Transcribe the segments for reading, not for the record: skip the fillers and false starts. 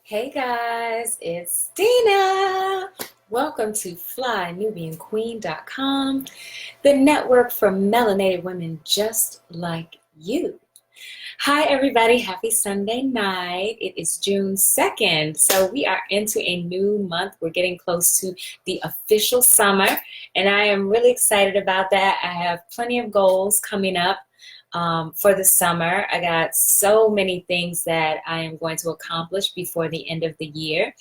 Hey guys, it's Deena. Welcome to FlyNubianQueen.com, the network for melanated women just like you. Hi everybody, happy Sunday night. It is June 2nd, so we are into a new month. We're getting close to the official summer, and I am really excited about that. I have plenty of goals coming up for the summer. I got so many things that I am going to accomplish before the end of the year.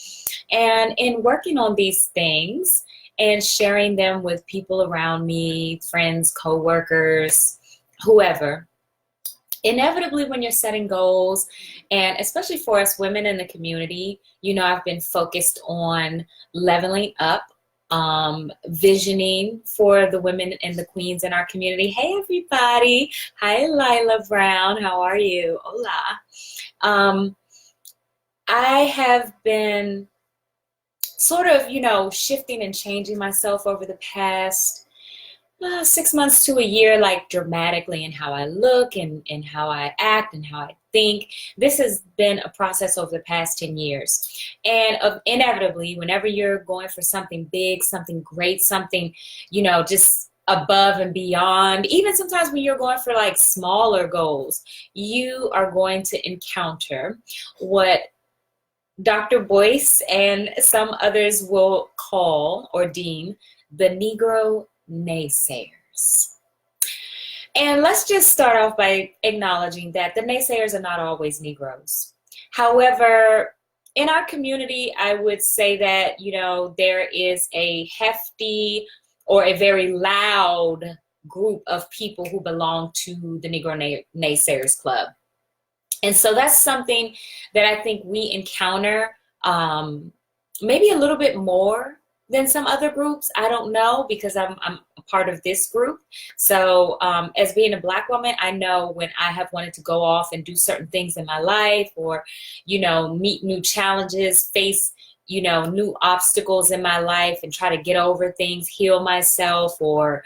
And in working on these things and sharing them with people around me, friends, coworkers, whoever, inevitably when you're setting goals, and especially for us women in the community, I've been focused on leveling up, visioning for the women and the queens in our community. Hey everybody. Hi Lila Brown, how are you? Hola. I have been sort of shifting and changing myself over the past 6 months to a year, like dramatically, in how I look and how I act and how I think. This has been a process over the past 10 years. And inevitably, whenever you're going for something big, something great, something, just above and beyond, even sometimes when you're going for like smaller goals, you are going to encounter what Dr. Boyce and some others will call or deem the Negro Naysayers. And let's just start off by acknowledging that the naysayers are not always Negroes. However, in our community, I would say that, there is a hefty or a very loud group of people who belong to the Negro Naysayers Club. And so that's something that I think we encounter maybe a little bit more than some other groups. I don't know, because I'm a part of this group. So as being a Black woman, I know when I have wanted to go off and do certain things in my life, or, meet new challenges, face, new obstacles in my life and try to get over things, heal myself, or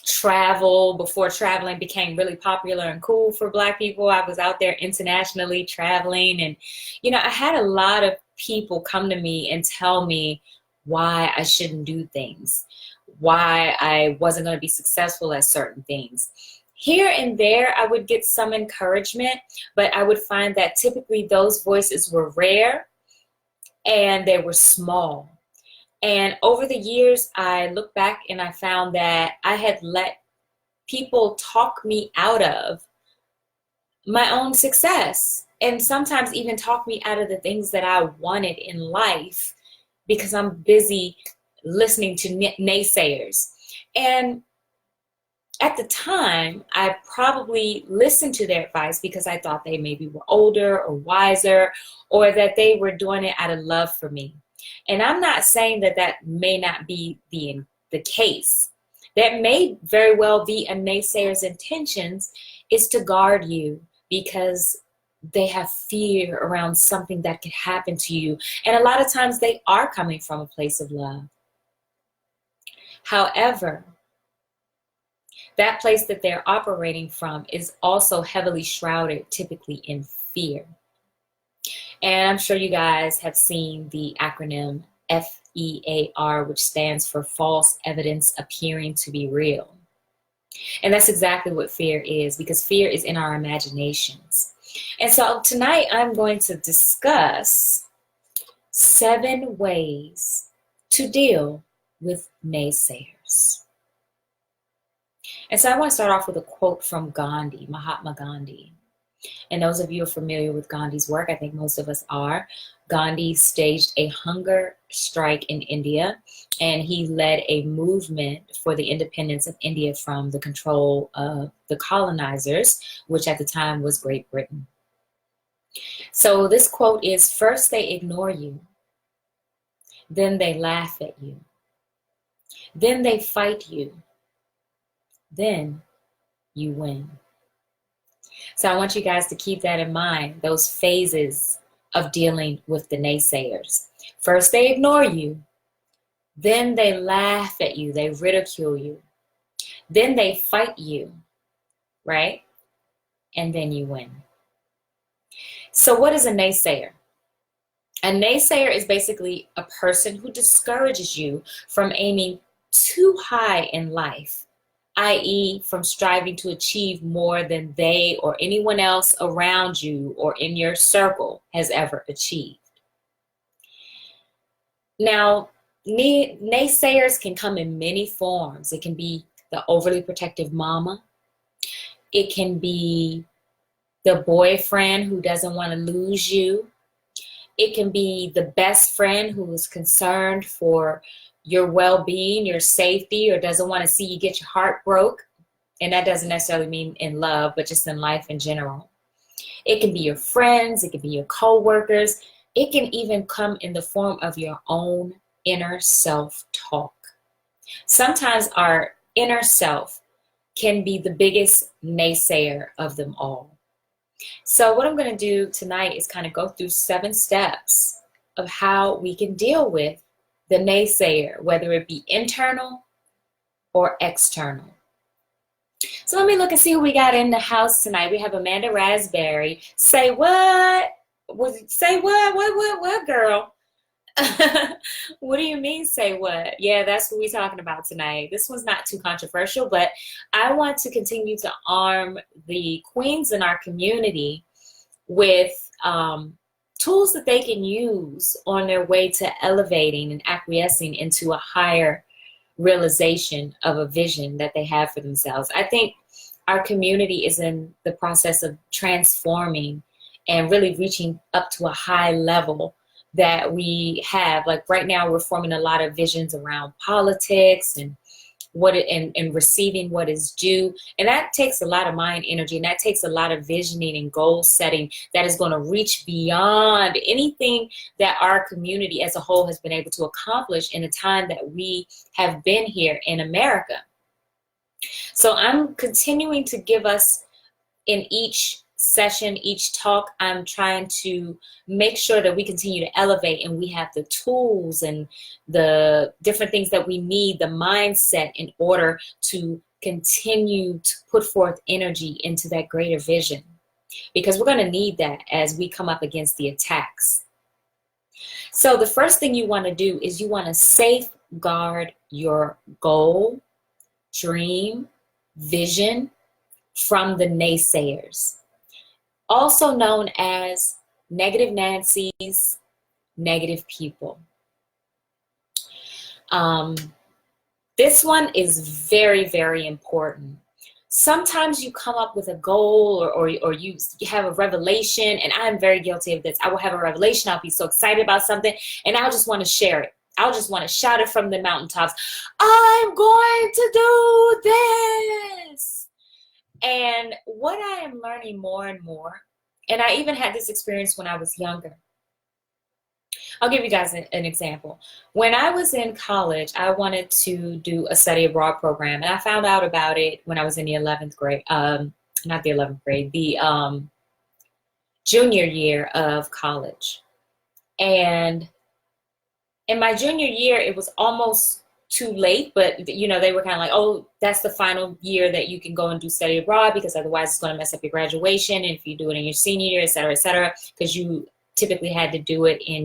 travel. Before traveling became really popular and cool for Black people, I was out there internationally traveling, and I had a lot of people come to me and tell me why I shouldn't do things, why I wasn't going to be successful at certain things. Here and there I would get some encouragement, but I would find that typically those voices were rare and they were small. And over the years, I look back and I found that I had let people talk me out of my own success, and sometimes even talk me out of the things that I wanted in life, because I'm busy listening to naysayers. And at the time, I probably listened to their advice because I thought they maybe were older or wiser, or that they were doing it out of love for me. And I'm not saying that that may not be the case. That may very well be a naysayer's intentions, is to guard you because they have fear around something that could happen to you. And a lot of times they are coming from a place of love. However, that place that they're operating from is also heavily shrouded, typically in fear. And I'm sure you guys have seen the acronym FEAR, which stands for false evidence appearing to be real. And that's exactly what fear is, because fear is in our imaginations. And so tonight I'm going to discuss 7 ways to deal with naysayers. And so I want to start off with a quote from Gandhi, Mahatma Gandhi. And those of you who are familiar with Gandhi's work, I think most of us are. Gandhi staged a hunger strike in India, and he led a movement for the independence of India from the control of the colonizers, which at the time was Great Britain. So this quote is, "First they ignore you, then they laugh at you, then they fight you, then you win." So I want you guys to keep that in mind, those phases of dealing with the naysayers. First they ignore you, then they laugh at you, they ridicule you, then they fight you, right? And then you win. So what is a naysayer? A naysayer is basically a person who discourages you from aiming too high in life, i.e., from striving to achieve more than they or anyone else around you or in your circle has ever achieved. Now, naysayers can come in many forms. It can be the overly protective mama. It can be the boyfriend who doesn't want to lose you. It can be the best friend who is concerned for your well-being, your safety, or doesn't want to see you get your heart broke. And that doesn't necessarily mean in love, but just in life in general. It can be your friends. It can be your co-workers. It can even come in the form of your own inner self-talk. Sometimes our inner self can be the biggest naysayer of them all. So what I'm going to do tonight is kind of go through 7 steps of how we can deal with the naysayer, whether it be internal or external. So let me look and see who we got in the house tonight. We have Amanda Raspberry. Say what? Say what? What, girl? What do you mean, say what? Yeah, that's what we're talking about tonight. This one's not too controversial, but I want to continue to arm the queens in our community with tools that they can use on their way to elevating and acquiescing into a higher realization of a vision that they have for themselves. I think our community is in the process of transforming and really reaching up to a high level that we have. Like right now, we're forming a lot of visions around politics and and receiving what is due. And that takes a lot of mind energy, and that takes a lot of visioning and goal setting that is going to reach beyond anything that our community as a whole has been able to accomplish in the time that we have been here in America. So I'm continuing to give us in each session, each talk, I'm trying to make sure that we continue to elevate and we have the tools and the different things that we need, the mindset in order to continue to put forth energy into that greater vision. Because we're going to need that as we come up against the attacks. So the first thing you want to do is you want to safeguard your goal, dream, vision from the naysayers. Also known as negative Nancy's, negative people. This one is very, very important. Sometimes you come up with a goal or you have a revelation, and I'm very guilty of this. I will have a revelation, I'll be so excited about something, and I'll just want to share it. I'll just want to shout it from the mountaintops. I'm going to do this. And what I am learning more and more, and I even had this experience when I was younger. I'll give you guys an example. When I was in college, I wanted to do a study abroad program, and I found out about it when I was in the 11th grade, not the 11th grade, the junior year of college. And in my junior year, it was almost too late, but you know, they were kind of like, oh, that's the final year that you can go and do study abroad, because otherwise it's going to mess up your graduation, and if you do it in your senior year, et cetera, because you typically had to do it in.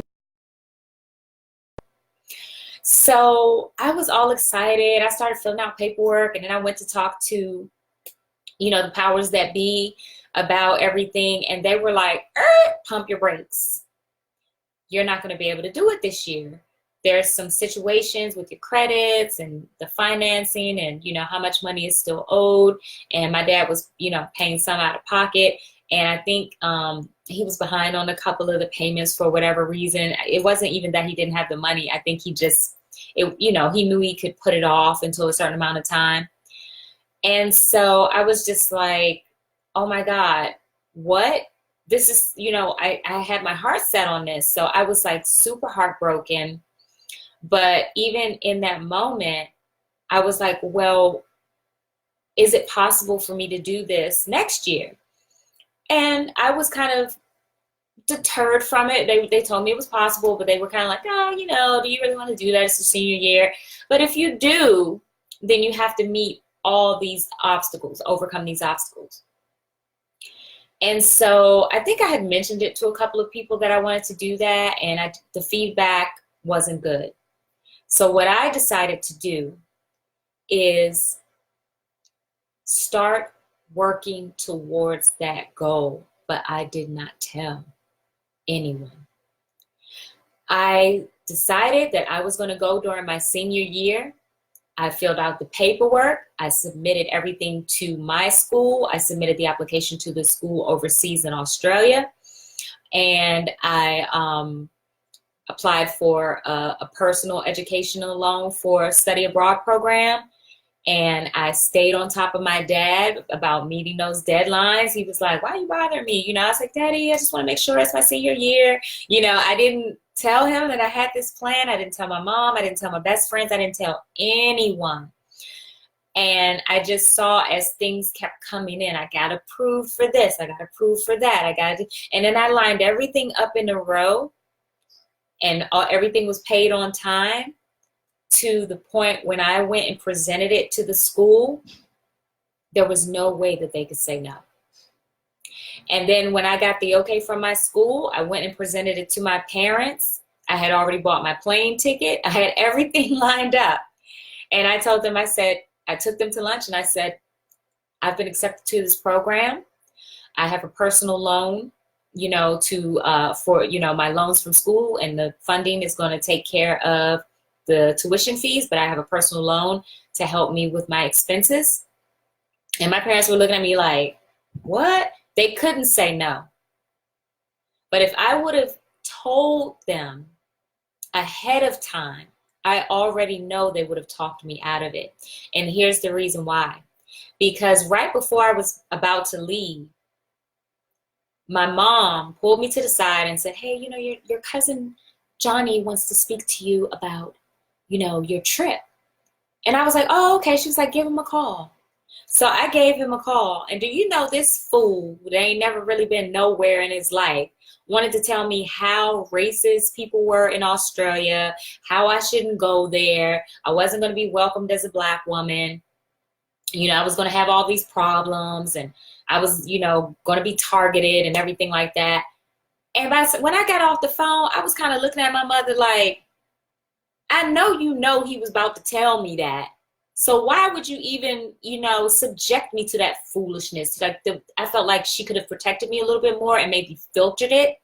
So I was all excited. I started filling out paperwork, and then I went to talk to, you know, the powers that be about everything, and they were like, pump your brakes. You're not going to be able to do it this year. There's some situations with your credits and the financing and, you know, how much money is still owed. And my dad was, you know, paying some out of pocket. And I think he was behind on a couple of the payments for whatever reason. It wasn't even that he didn't have the money. I think he just, you know, he knew he could put it off until a certain amount of time. And so I was just like, oh my God, what? This is, you know, I had my heart set on this. So I was like super heartbroken. But even in that moment, I was like, well, is it possible for me to do this next year? And I was kind of deterred from it. They told me it was possible, but they were kind of like, oh, you know, do you really want to do that? It's the senior year. But if you do, then you have to meet all these obstacles, overcome these obstacles. And so I think I had mentioned it to a couple of people that I wanted to do that, and the feedback wasn't good. So what I decided to do is start working towards that goal, but I did not tell anyone. I decided that I was going to go during my senior year. I filled out the paperwork. I submitted everything to my school. I submitted the application to the school overseas in Australia. And I applied for a personal educational loan for a study abroad program. And I stayed on top of my dad about meeting those deadlines. He was like, why are you bothering me? I was like, Daddy, I just want to make sure it's my senior year. I didn't tell him that I had this plan. I didn't tell my mom. I didn't tell my best friends. I didn't tell anyone. And I just saw as things kept coming in, I got approved for this. I got approved for that. And then I lined everything up in a row, and everything was paid on time, to the point when I went and presented it to the school, there was no way that they could say no. And then when I got the okay from my school, I went and presented it to my parents. I had already bought my plane ticket. I had everything lined up. And I told them, I took them to lunch and I said, I've been accepted to this program. I have a personal loan, for my loans from school, and the funding is going to take care of the tuition fees, but I have a personal loan to help me with my expenses. And my parents were looking at me like, what? They couldn't say no. But if I would have told them ahead of time, I already know they would have talked me out of it. And here's the reason why. Because right before I was about to leave, my mom pulled me to the side and said, hey, your cousin Johnny wants to speak to you about your trip. And I was like, oh, okay. She was like, give him a call. So I gave him a call. And do you know, this fool, that ain't never really been nowhere in his life, wanted to tell me how racist people were in Australia, how I shouldn't go there. I wasn't going to be welcomed as a Black woman. I was going to have all these problems, and I was, going to be targeted and everything like that. And when I got off the phone, I was kind of looking at my mother like, I know he was about to tell me that. So why would you even, subject me to that foolishness? I felt like she could have protected me a little bit more and maybe filtered it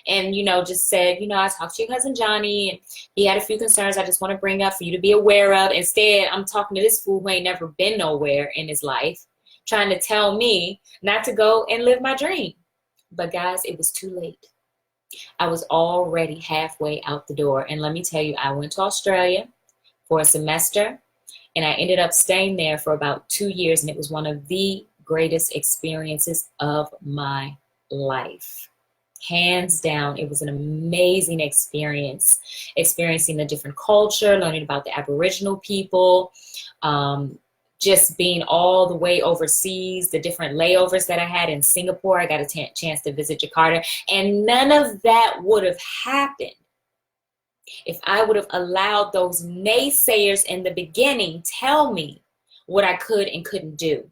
and, just said, I talked to your cousin Johnny and he had a few concerns I just want to bring up for you to be aware of. Instead, I'm talking to this fool who ain't never been nowhere in his life, trying to tell me not to go and live my dream. But guys, it was too late. I was already halfway out the door. And let me tell you, I went to Australia for a semester, and I ended up staying there for about 2 years. And it was one of the greatest experiences of my life. Hands down, it was an amazing experience, experiencing the different culture, learning about the Aboriginal people, just being all the way overseas, the different layovers that I had in Singapore. I got a chance to visit Jakarta, and none of that would have happened if I would have allowed those naysayers in the beginning tell me what I could and couldn't do.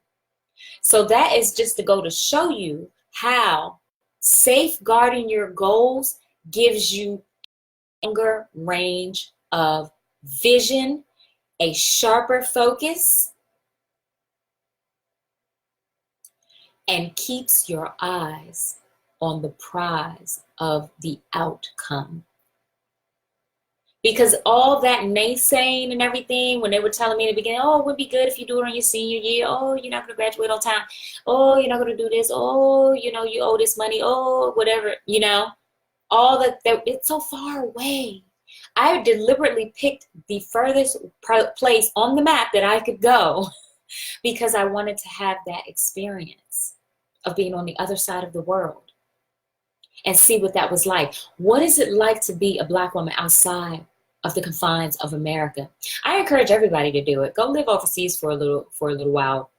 So that is just to go to show you how safeguarding your goals gives you a longer range of vision, a sharper focus, and keeps your eyes on the prize of the outcome. Because all that naysaying and everything, when they were telling me in the beginning, oh, it would be good if you do it on your senior year. Oh, you're not going to graduate on time. Oh, you're not going to do this. Oh, you owe this money. Oh, whatever, all that, it's so far away. I deliberately picked the furthest place on the map that I could go because I wanted to have that experience of being on the other side of the world and see what that was like. What is it like to be a Black woman outside of the confines of America? I encourage everybody to do it. Go live overseas for a little while.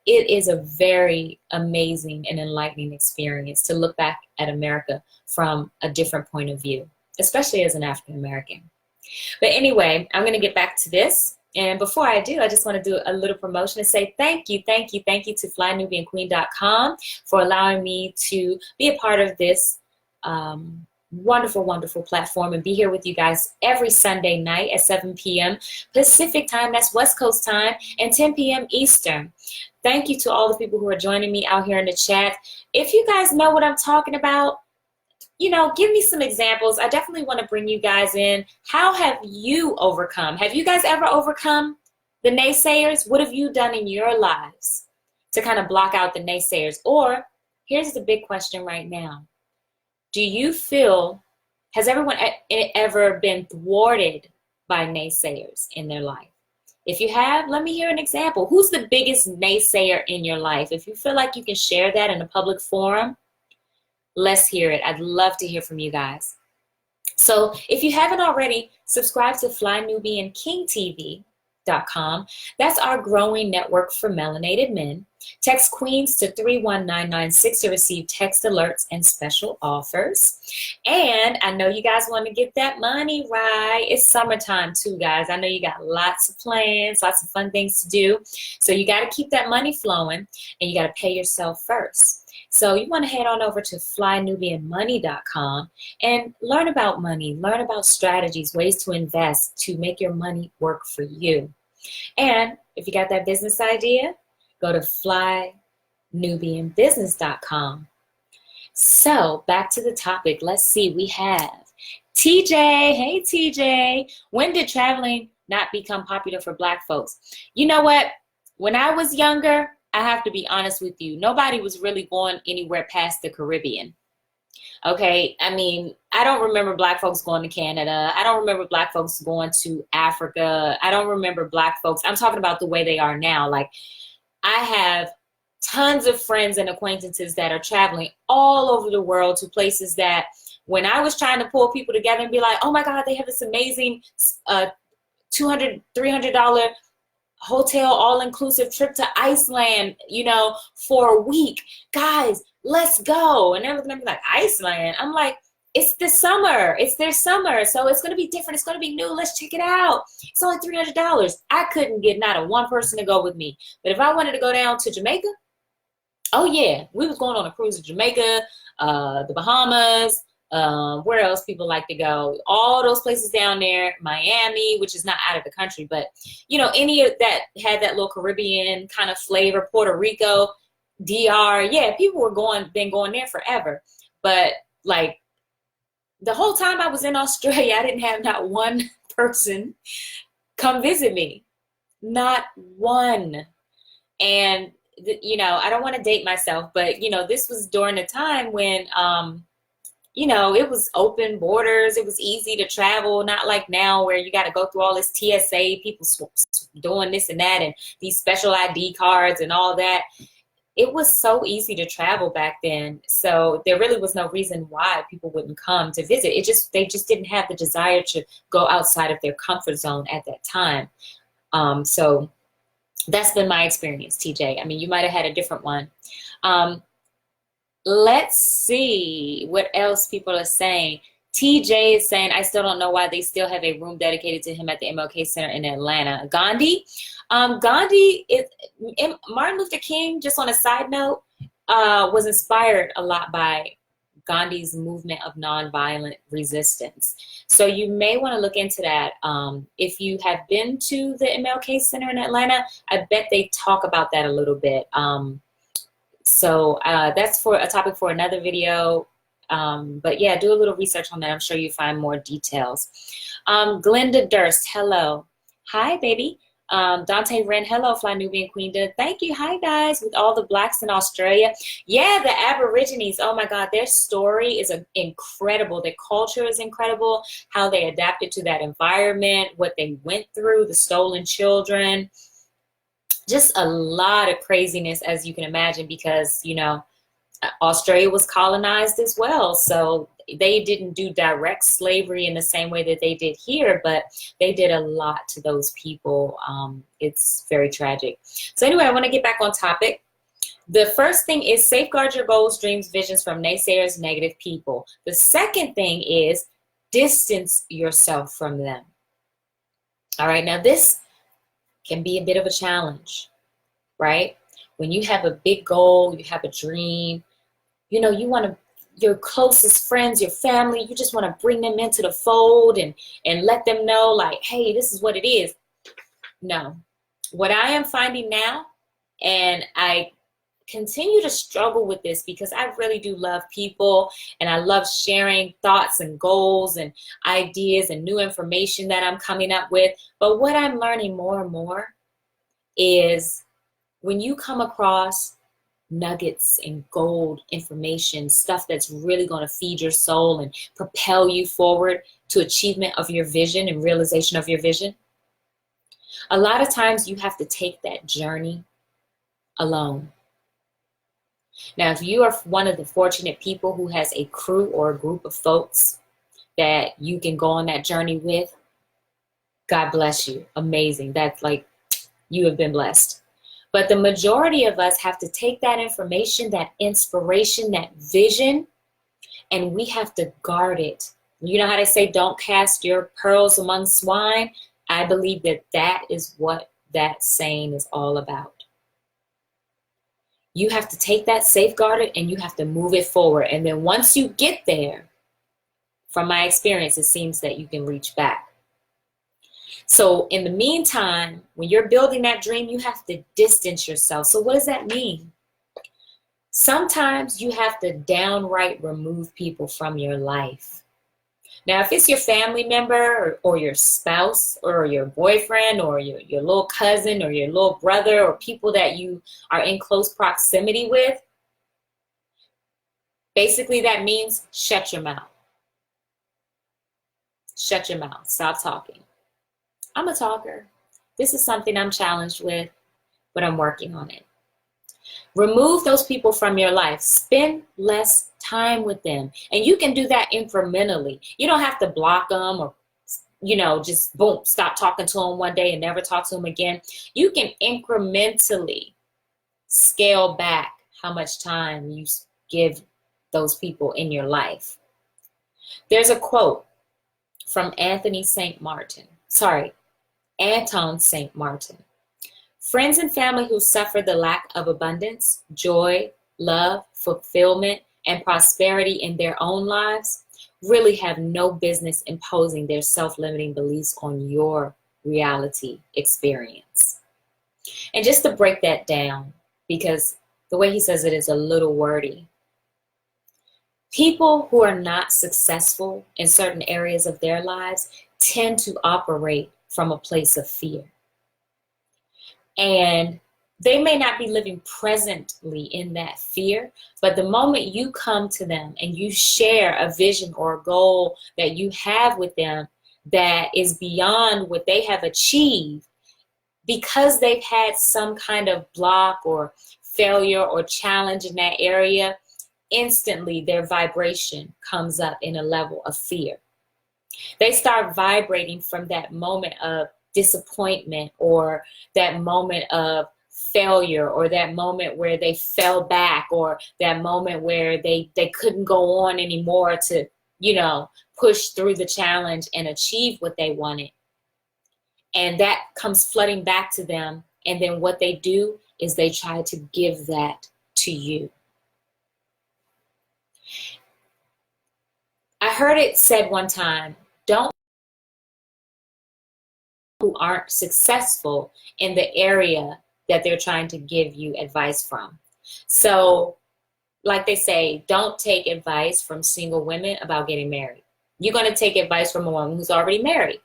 It is a very amazing and enlightening experience to look back at America from a different point of view, especially as an African American. But anyway, I'm going to get back to this. And before I do, I just want to do a little promotion and say thank you to flynubianqueen.com for allowing me to be a part of this wonderful platform and be here with you guys every Sunday night at 7 p.m. Pacific time, that's West Coast time, and 10 p.m. Eastern. Thank you to all the people who are joining me out here in the chat. If you guys know what I'm talking about, give me some examples. I definitely want to bring you guys in. How have you overcome? Have you guys ever overcome the naysayers? What have you done in your lives to kind of block out the naysayers? Or here's the big question right now. Do you feel, has everyone ever been thwarted by naysayers in their life? If you have, let me hear an example. Who's the biggest naysayer in your life? If you feel like you can share that in a public forum, let's hear it. I'd love to hear from you guys. So if you haven't already, subscribe to flynubiankingtv.com. That's our growing network for melanated men. Text Queens to 31996 to receive text alerts and special offers. And I know you guys want to get that money right. It's summertime too, guys. I know you got lots of plans, lots of fun things to do. So you got to keep that money flowing, and you got to pay yourself first. So you want to head on over to flynubianmoney.com and learn about money, learn about strategies, ways to invest to make your money work for you. And if you got that business idea, go to flynubianbusiness.com. So back to the topic. Let's see. We have TJ. Hey, TJ. When did traveling not become popular for Black folks? You know what? When I was younger, I have to be honest with you, nobody was really going anywhere past the Caribbean. Okay, I mean, I don't remember Black folks going to Canada. I don't remember Black folks going to Africa. I don't remember Black folks. I'm talking about the way they are now. Like, I have tons of friends and acquaintances that are traveling all over the world to places that when I was trying to pull people together and be like, oh my God, they have this amazing $200, $300 hotel all-inclusive trip to Iceland, for a week. Guys, let's go. And they're looking at me like, Iceland? I'm like, it's the summer. It's their summer. So it's going to be different. It's going to be new. Let's check it out. It's only $300. I couldn't get not a one person to go with me. But if I wanted to go down to Jamaica, oh yeah, we was going on a cruise to Jamaica, the Bahamas, where else people like to go? All those places down there, Miami, which is not out of the country, but any of that had that little Caribbean kind of flavor, Puerto Rico, DR. Yeah, people were been going there forever. But like the whole time I was in Australia, I didn't have not one person come visit me. Not one. And I don't want to date myself, but this was during a time when it was open borders. It was easy to travel, not like now where you got to go through all this TSA, people doing this and that, and these special ID cards and all that. It was so easy to travel back then. So there really was no reason why people wouldn't come to visit. They just didn't have the desire to go outside of their comfort zone at that time. So that's been my experience, TJ. I mean, you might have had a different one. Let's see what else people are saying. TJ is saying, I still don't know why they still have a room dedicated to him at the MLK Center in Atlanta. Gandhi is Martin Luther King, just on a side note, was inspired a lot by Gandhi's movement of nonviolent resistance. So you may want to look into that. If you have been to the MLK Center in Atlanta, I bet they talk about that a little bit. So that's for a topic for another video. But yeah, do a little research on that. I'm sure you find more details. Glenda Durst, hello. Hi, baby. Dante Wren, hello, Fly Nubian Queen. Thank you. Hi, guys, with all the Blacks in Australia. Yeah, the Aborigines. Oh, my God. Their story is incredible. Their culture is incredible. How they adapted to that environment, what they went through, the stolen children. Just a lot of craziness, as you can imagine, because, Australia was colonized as well. So they didn't do direct slavery in the same way that they did here, but they did a lot to those people. It's very tragic. So anyway, I want to get back on topic. The first thing is safeguard your goals, dreams, visions from naysayers, negative people. The second thing is distance yourself from them. All right, now this can be a bit of a challenge, right? When you have a big goal, you have a dream, you know, you want to, your closest friends, your family, you just want to bring them into the fold and let them know, like, hey, this is what it is. No. What I am finding now, and I continue to struggle with this because I really do love people and I love sharing thoughts and goals and ideas and new information that I'm coming up with. But what I'm learning more and more is when you come across nuggets and gold information, stuff that's really going to feed your soul and propel you forward to achievement of your vision and realization of your vision, a lot of times you have to take that journey alone. Now, if you are one of the fortunate people who has a crew or a group of folks that you can go on that journey with, God bless you. Amazing. That's like, you have been blessed. But the majority of us have to take that information, that inspiration, that vision, and we have to guard it. You know how they say, don't cast your pearls among swine? I believe that that is what that saying is all about. You have to take that, safeguard it, and you have to move it forward. And then once you get there, from my experience, it seems that you can reach back. So in the meantime, when you're building that dream, you have to distance yourself. So what does that mean? Sometimes you have to downright remove people from your life. Now, if it's your family member or your spouse or your boyfriend or your little cousin or your little brother or people that you are in close proximity with, basically that means shut your mouth. Shut your mouth. Stop talking. I'm a talker. This is something I'm challenged with, but I'm working on it. Remove those people from your life. Spend less time with them. And you can do that incrementally. You don't have to block them or, you know, just boom, stop talking to them one day and never talk to them again. You can incrementally scale back how much time you give those people in your life. There's a quote from Anton St. Martin. Friends and family who suffer the lack of abundance, joy, love, fulfillment, and prosperity in their own lives really have no business imposing their self-limiting beliefs on your reality experience. And just to break that down, because the way he says it is a little wordy. People who are not successful in certain areas of their lives tend to operate from a place of fear. And they may not be living presently in that fear, but the moment you come to them and you share a vision or a goal that you have with them that is beyond what they have achieved, because they've had some kind of block or failure or challenge in that area, instantly their vibration comes up in a level of fear. They start vibrating from that moment of disappointment or that moment of failure or that moment where they fell back or that moment where they couldn't go on anymore to, you know, push through the challenge and achieve what they wanted. And that comes flooding back to them. And then what they do is they try to give that to you. I heard it said one time, don't who aren't successful in the area that they're trying to give you advice from. So, like they say, don't take advice from single women about getting married. You're going to take advice from a woman who's already married.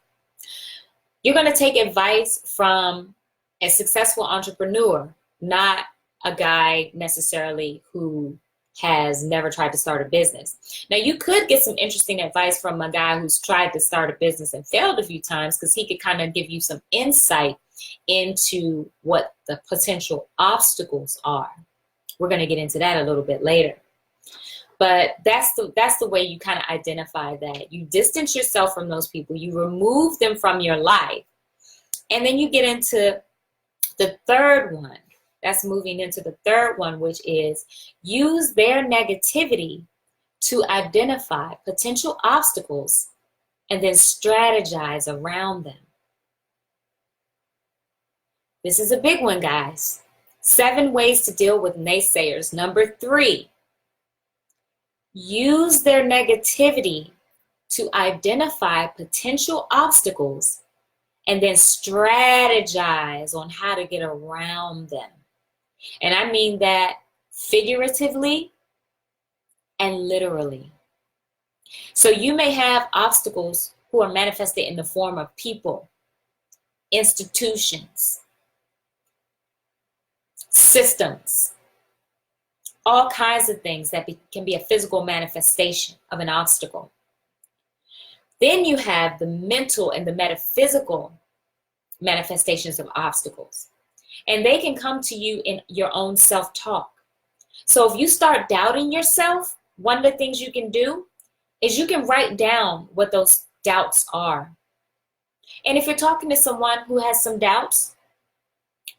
You're going to take advice from a successful entrepreneur, not a guy necessarily who has never tried to start a business. Now, you could get some interesting advice from a guy who's tried to start a business and failed a few times, because he could kind of give you some insight into what the potential obstacles are. We're going to get into that a little bit later. But that's the way you kind of identify that. You distance yourself from those people. You remove them from your life. And then you get into the third one. That's moving into the third one, which is use their negativity to identify potential obstacles and then strategize around them. This is a big one, guys. 7 ways to deal with naysayers. Number 3, use their negativity to identify potential obstacles and then strategize on how to get around them. And I mean that figuratively and literally. So you may have obstacles who are manifested in the form of people, institutions, systems, all kinds of things that can be a physical manifestation of an obstacle. Then you have the mental and the metaphysical manifestations of obstacles. And they can come to you in your own self-talk. So if you start doubting yourself, one of the things you can do is you can write down what those doubts are. And if you're talking to someone who has some doubts,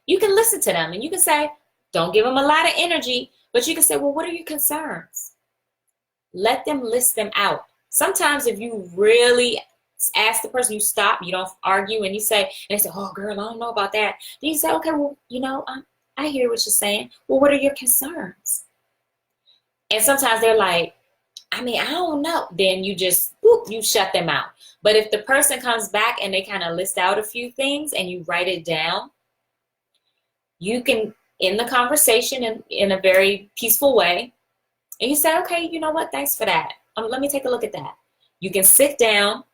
you can listen to them and you can say, don't give them a lot of energy, but you can say, well, what are your concerns? Let them list them out. Sometimes if you really ask the person, you stop, you don't argue, and you say, and they say, oh girl, I don't know about that. Then you say, okay, well, I hear what you're saying. Well, what are your concerns? And sometimes they're like, I don't know. Then you just, you shut them out. But if the person comes back and they kind of list out a few things and you write it down, you can end the conversation in a very peaceful way. And you say, okay, you know what? Thanks for that. Let me take a look at that. You can sit down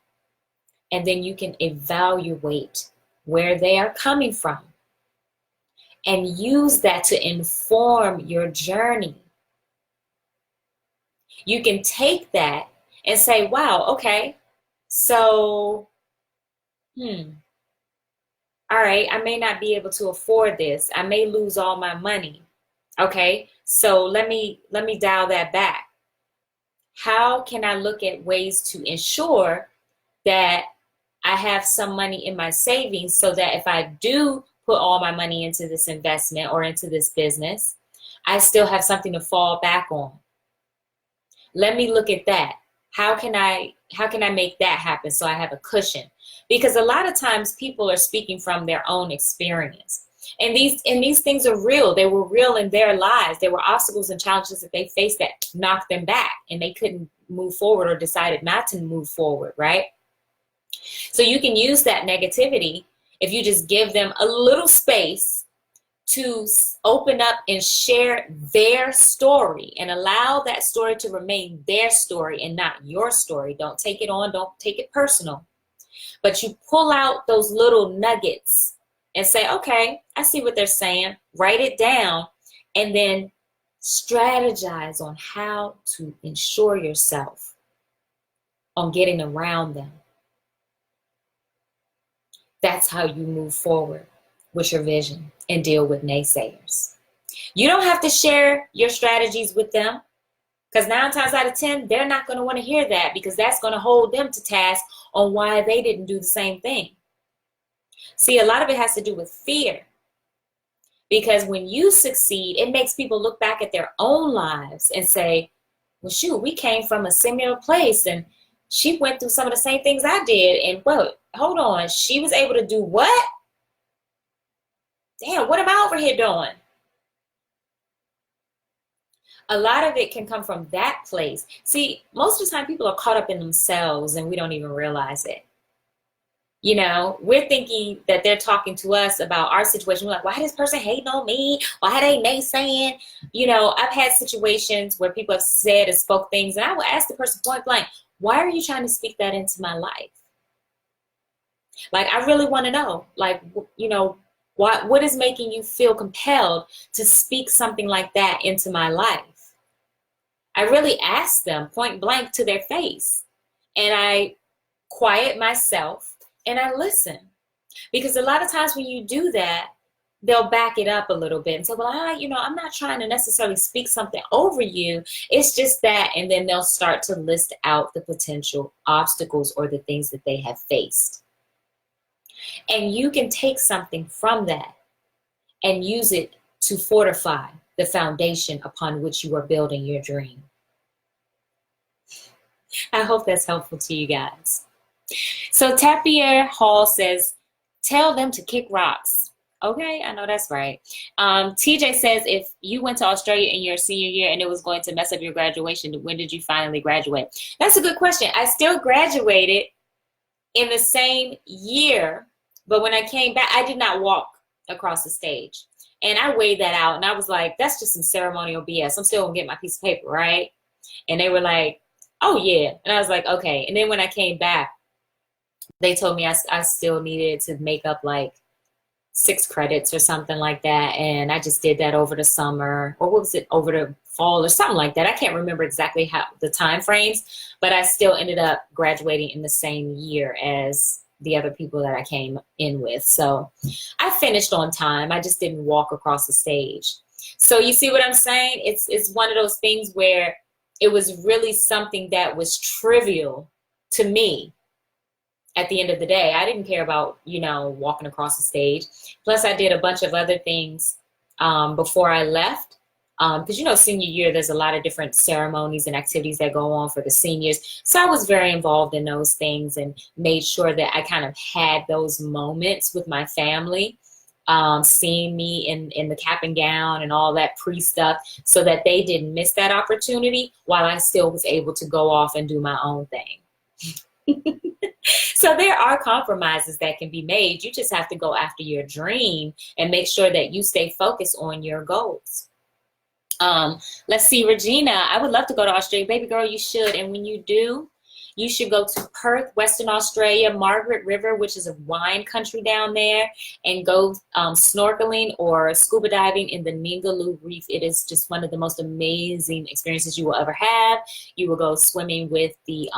and then you can evaluate where they are coming from and use that to inform your journey. You can take that and say, wow, okay, so, all right, I may not be able to afford this. I may lose all my money. Okay, so let me dial that back. How can I look at ways to ensure that I have some money in my savings so that if I do put all my money into this investment or into this business, I still have something to fall back on? Let me look at that. How can I make that happen so I have a cushion? Because a lot of times people are speaking from their own experience. And these things are real. They were real in their lives. There were obstacles and challenges that they faced that knocked them back and they couldn't move forward or decided not to move forward, right? So you can use that negativity if you just give them a little space to open up and share their story and allow that story to remain their story and not your story. Don't take it on, don't take it personal. But you pull out those little nuggets and say, okay, I see what they're saying. Write it down and then strategize on how to ensure yourself on getting around them. That's how you move forward with your vision and deal with naysayers. You don't have to share your strategies with them because 9 times out of 10, they're not going to want to hear that because that's going to hold them to task on why they didn't do the same thing. See, a lot of it has to do with fear because when you succeed, it makes people look back at their own lives and say, well, shoot, we came from a similar place and she went through some of the same things I did. And well, hold on, she was able to do what? Damn, what am I over here doing? A lot of it can come from that place. See, most of the time people are caught up in themselves and we don't even realize it. You know, we're thinking that they're talking to us about our situation. We're like, why this person hating on me? Why they naysaying? You know, I've had situations where people have said and spoke things and I will ask the person point blank, why are you trying to speak that into my life? Like, I really want to know, like, you know, what is making you feel compelled to speak something like that into my life? I really ask them point blank to their face and I quiet myself and I listen. Because a lot of times when you do that, they'll back it up a little bit and say, well, I'm not trying to necessarily speak something over you. It's just that. And then they'll start to list out the potential obstacles or the things that they have faced. And you can take something from that and use it to fortify the foundation upon which you are building your dream. I hope that's helpful to you guys. So Tapir Hall says, tell them to kick rocks. Okay, I know that's right. TJ says, if you went to Australia in your senior year and it was going to mess up your graduation, when did you finally graduate? That's a good question. I still graduated in the same year, but when I came back, I did not walk across the stage. And I weighed that out and I was like, that's just some ceremonial BS. I'm still gonna get my piece of paper, right? And they were like, oh yeah. And I was like, okay. And then when I came back, they told me I still needed to make up like 6 credits or something like that. And I just did that over the summer, or what was it, over the fall or something like that. I can't remember exactly how the time frames, but I still ended up graduating in the same year as the other people that I came in with. So I finished on time. I just didn't walk across the stage. So you see what I'm saying? It's one of those things where it was really something that was trivial to me at the end of the day. I didn't care about, walking across the stage. Plus, I did a bunch of other things before I left. Because, senior year, there's a lot of different ceremonies and activities that go on for the seniors. So I was very involved in those things and made sure that I kind of had those moments with my family, seeing me in the cap and gown and all that pre-stuff, so that they didn't miss that opportunity while I still was able to go off and do my own thing. So there are compromises that can be made. You just have to go after your dream and make sure that you stay focused on your goals. Let's see, Regina, I would love to go to Australia. Baby girl, you should. And when you do, you should go to Perth, Western Australia, Margaret River, which is a wine country down there, and go snorkeling or scuba diving in the Ningaloo Reef. It is just one of the most amazing experiences you will ever have. You will go swimming with the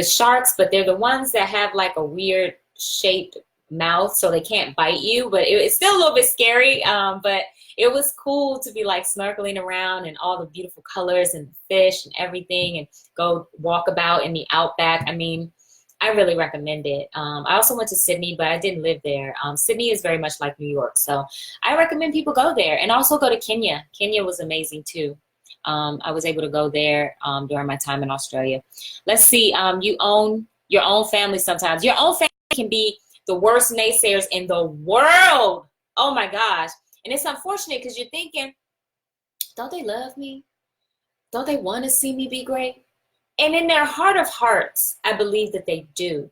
sharks, but they're the ones that have like a weird shaped mouth, so they can't bite you, but it's still a little bit scary. But it was cool to be like snorkeling around and all the beautiful colors and fish and everything, and go walk about in the outback. I mean, I really recommend it. I also went to Sydney, but I didn't live there. Sydney is very much like New York, so I recommend people go there, and also go to Kenya. Kenya was amazing too. I was able to go there during my time in Australia. Let's see. You own your own family sometimes. Your own family can be the worst naysayers in the world. Oh my gosh. And it's unfortunate because you're thinking, don't they love me? Don't they want to see me be great? And in their heart of hearts, I believe that they do.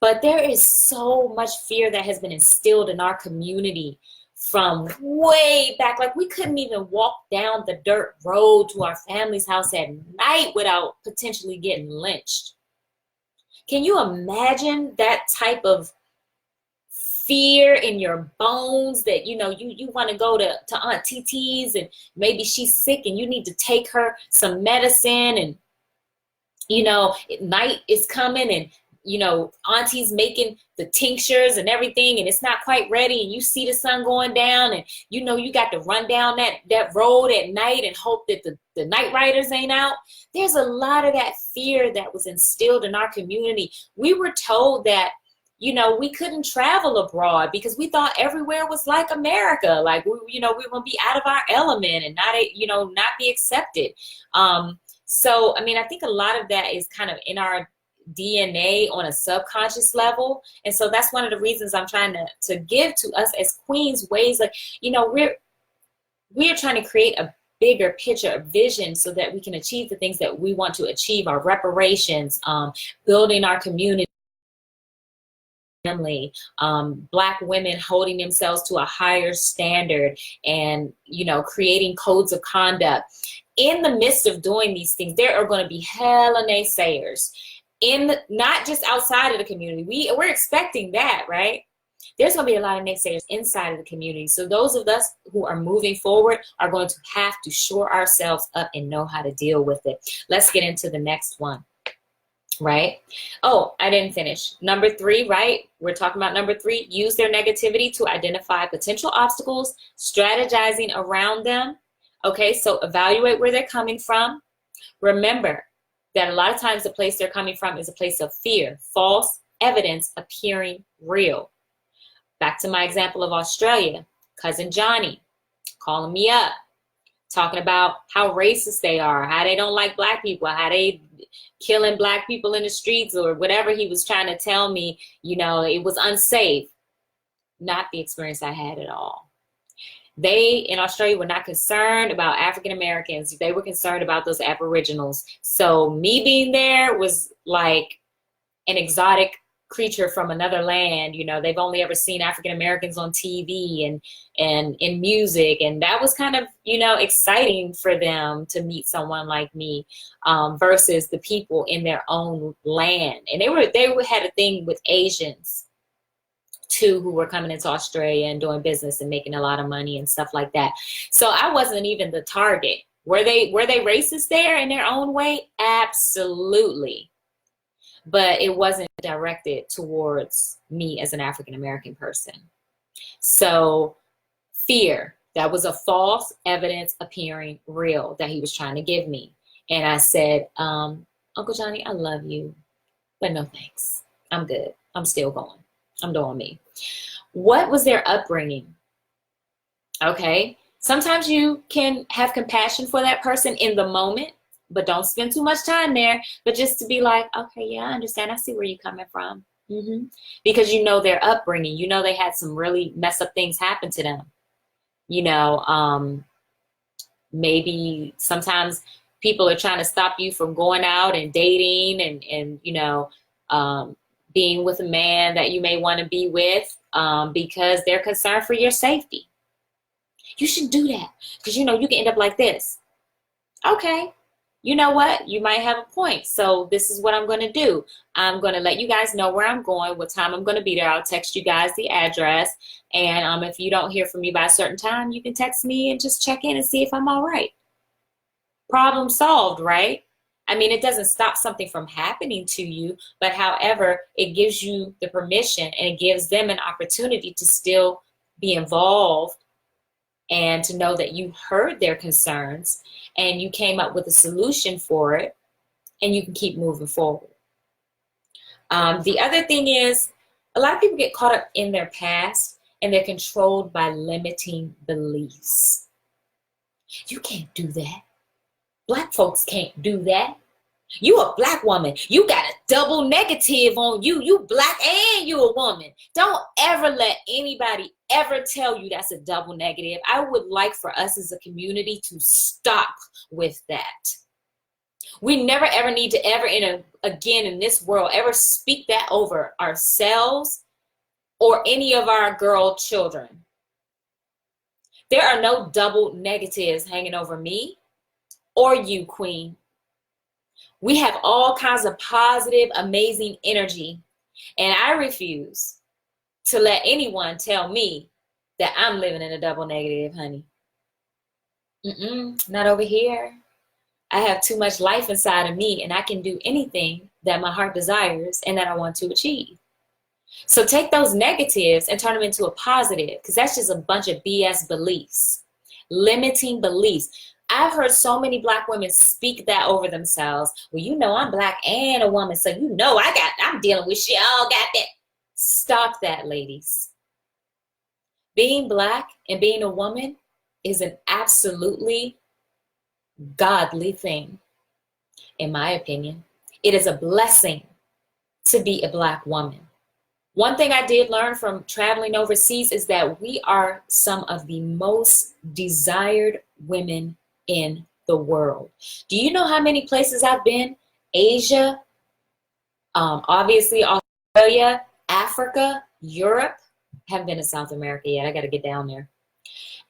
But there is so much fear that has been instilled in our community from way back. Like, we couldn't even walk down the dirt road to our family's house at night without potentially getting lynched. Can you imagine that type of fear in your bones, that you want to go to Aunt TT's and maybe she's sick and you need to take her some medicine, and night is coming, and auntie's making the tinctures and everything, and it's not quite ready, and you see the sun going down, and you got to run down that road at night and hope that the night riders ain't out. There's a lot of that fear that was instilled in our community. We were told that we couldn't travel abroad because we thought everywhere was like America. Like, we were going to be out of our element and not be accepted. So, I mean, I think a lot of that is kind of in our DNA on a subconscious level. And so that's one of the reasons I'm trying to give to us as queens ways, like, we're trying to create a bigger picture, a vision, so that we can achieve the things that we want to achieve, our reparations, building our community, family, Black women holding themselves to a higher standard, and creating codes of conduct. In the midst of doing these things, there are going to be hella naysayers, not just outside of the community. We're expecting that, right? There's going to be a lot of naysayers inside of the community. So those of us who are moving forward are going to have to shore ourselves up and know how to deal with it. Let's get into the next one. Right? Oh, I didn't finish. Number 3, right? We're talking about number 3. Use their negativity to identify potential obstacles, strategizing around them. Okay, so evaluate where they're coming from. Remember that a lot of times the place they're coming from is a place of fear, false evidence appearing real. Back to my example of Australia, cousin Johnny calling me up, talking about how racist they are, how they don't like Black people, how they killing Black people in the streets, or whatever he was trying to tell me, it was unsafe. not the experience I had at all. They in Australia were not concerned about African Americans. They were concerned about those Aboriginals. So me being there was like an exotic creature from another land. You know, they've only ever seen African Americans on TV and in music, and that was kind of, you know, exciting for them to meet someone like me, versus the people in their own land. And they had a thing with Asians too, who were coming into Australia and doing business and making a lot of money and stuff like that. So I wasn't even the target. Were they racist there in their own way? Absolutely. But it wasn't directed towards me as an African American person. So fear, that was a false evidence appearing real that he was trying to give me. And I said, Uncle Johnny, I love you, but no thanks. I'm good. I'm still going. I'm doing me. What was their upbringing? Okay. Sometimes you can have compassion for that person in the moment, but don't spend too much time there. But just to be like, okay, yeah, I understand. I see where you're coming from. Because you know their upbringing. You know they had some really messed up things happen to them. You know, maybe sometimes people are trying to stop you from going out and dating and you know, being with a man that you may want to be with, because they're concerned for your safety. You should do that because, you know, you can end up like this. Okay, you know what? You might have a point. So this is what I'm going to do. I'm going to let you guys know where I'm going, what time I'm going to be there. I'll text you guys the address. And if you don't hear from me by a certain time, you can text me and just check in and see if I'm all right. Problem solved, right? I mean, it doesn't stop something from happening to you, but however, it gives you the permission and it gives them an opportunity to still be involved and to know that you heard their concerns and you came up with a solution for it and you can keep moving forward. The other thing is, a lot of people get caught up in their past and they're controlled by limiting beliefs. You can't do that. Black folks can't do that. You a black woman. You got a double negative on you. You black and you a woman. Don't ever let anybody ever tell you that's a double negative. I would like for us as a community to stop with that. We never ever need to ever again in this world ever speak that over ourselves or any of our girl children. There are no double negatives hanging over me or you, queen. We have all kinds of positive, amazing energy. And I refuse to let anyone tell me that I'm living in a double negative, honey. Not over here. I have too much life inside of me and I can do anything that my heart desires and that I want to achieve. So take those negatives and turn them into a positive, because that's just a bunch of BS beliefs, limiting beliefs. I've heard so many black women speak that over themselves. Well, you know, I'm black and a woman, so you know I'm dealing with shit. All got that. Stop that, ladies. Being black and being a woman is an absolutely godly thing, in my opinion. It is a blessing to be a black woman. One thing I did learn from traveling overseas is that we are some of the most desired women in the world. Do you know how many places I've been? Asia, obviously Australia, Africa, Europe. Haven't been to South America yet. I got to get down there.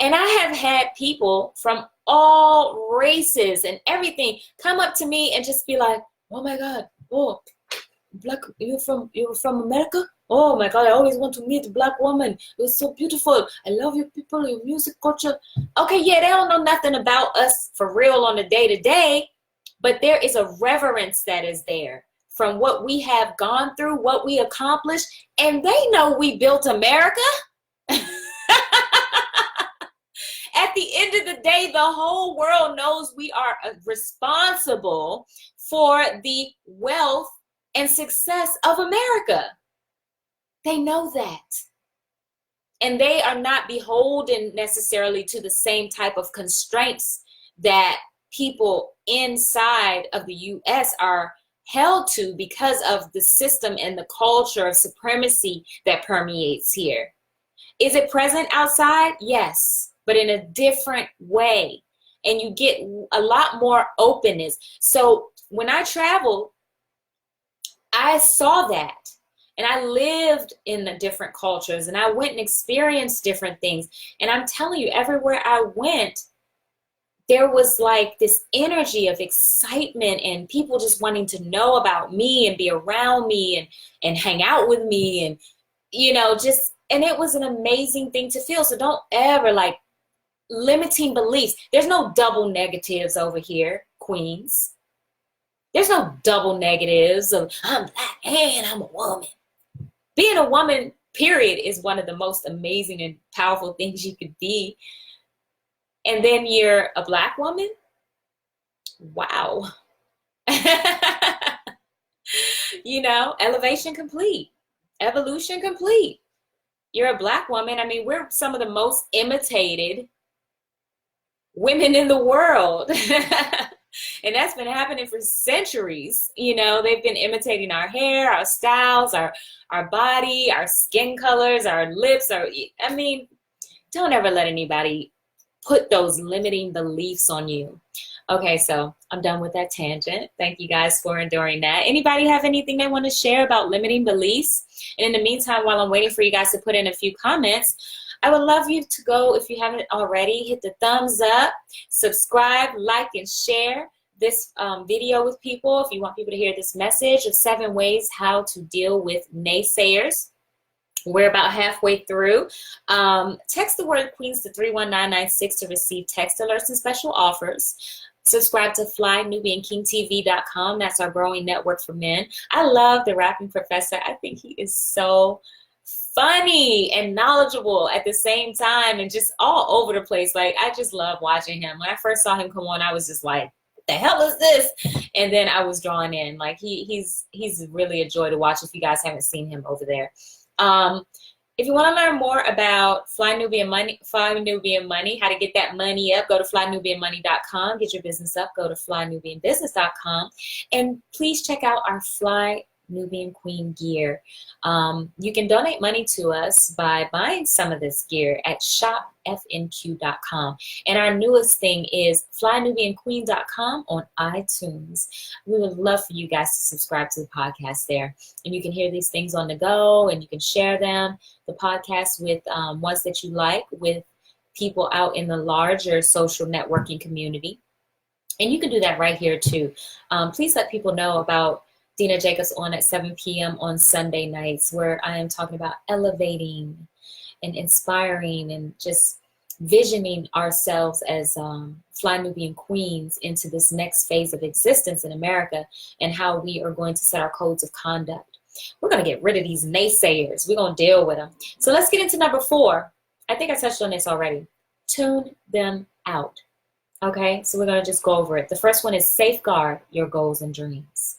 And I have had people from all races and everything come up to me and just be like, oh my God, oh, black, you're from America? Oh my God, I always want to meet a black woman. You're so beautiful. I love your people, your music culture. Okay, yeah, they don't know nothing about us for real on the day-to-day, but there is a reverence that is there from what we have gone through, what we accomplished, and they know we built America. At the end of the day, the whole world knows we are responsible for the wealth and success of America. They know that. And they are not beholden necessarily to the same type of constraints that people inside of the U.S. are held to because of the system and the culture of supremacy that permeates here. Is it present outside? Yes, but in a different way. And you get a lot more openness. So when I traveled, I saw that. And I lived in the different cultures and I went and experienced different things. And I'm telling you, everywhere I went, there was like this energy of excitement and people just wanting to know about me and be around me and hang out with me and, just, and it was an amazing thing to feel. So don't ever like limiting beliefs. There's no double negatives over here, queens. There's no double negatives of I'm black and I'm a woman. Being a woman, period, is one of the most amazing and powerful things you could be. And then you're a black woman? Wow. Elevation complete. Evolution complete. You're a black woman. I mean, we're some of the most imitated women in the world. And that's been happening for centuries. They've been imitating our hair, our styles, our body, our skin colors, our lips. Don't ever let anybody put those limiting beliefs on you. Okay, so I'm done with that tangent. Thank you guys for enduring that. Anybody have anything they want to share about limiting beliefs? And in the meantime, while I'm waiting for you guys to put in a few comments, I would love you to go, if you haven't already, hit the thumbs up, subscribe, like, and share this video with people if you want people to hear this message of 7 ways how to deal with naysayers. We're about halfway through. Text the word Queens to 31996 to receive text alerts and special offers. Subscribe to FlyNubianKingTV.com. That's our growing network for men. I love the rapping professor. I think he is so funny and knowledgeable at the same time and just all over the place. Like, I just love watching him. When I first saw him come on, I was just like, what the hell is this? And then I was drawn in. Like, he's really a joy to watch if you guys haven't seen him over there. If you want to learn more about Fly Nubian Money, how to get that money up, go to flynubianmoney.com. Get your business up, go to flynubianbusiness.com. And please check out our Fly Nubian Queen gear. You can donate money to us by buying some of this gear at shopfnq.com. And our newest thing is flynubianqueen.com on iTunes. We would love for you guys to subscribe to the podcast there. And you can hear these things on the go and you can share them, the podcast, with ones that you like, with people out in the larger social networking community. And you can do that right here too. Please let people know about Deena Jacobs on at 7 p.m. on Sunday nights, where I am talking about elevating and inspiring and just visioning ourselves as Fly Nubian queens into this next phase of existence in America, and how we are going to set our codes of conduct. We're going to get rid of these naysayers. We're going to deal with them. So let's get into number 4. I think I touched on this already. Tune them out. Okay, so we're going to just go over it. The first one is safeguard your goals and dreams.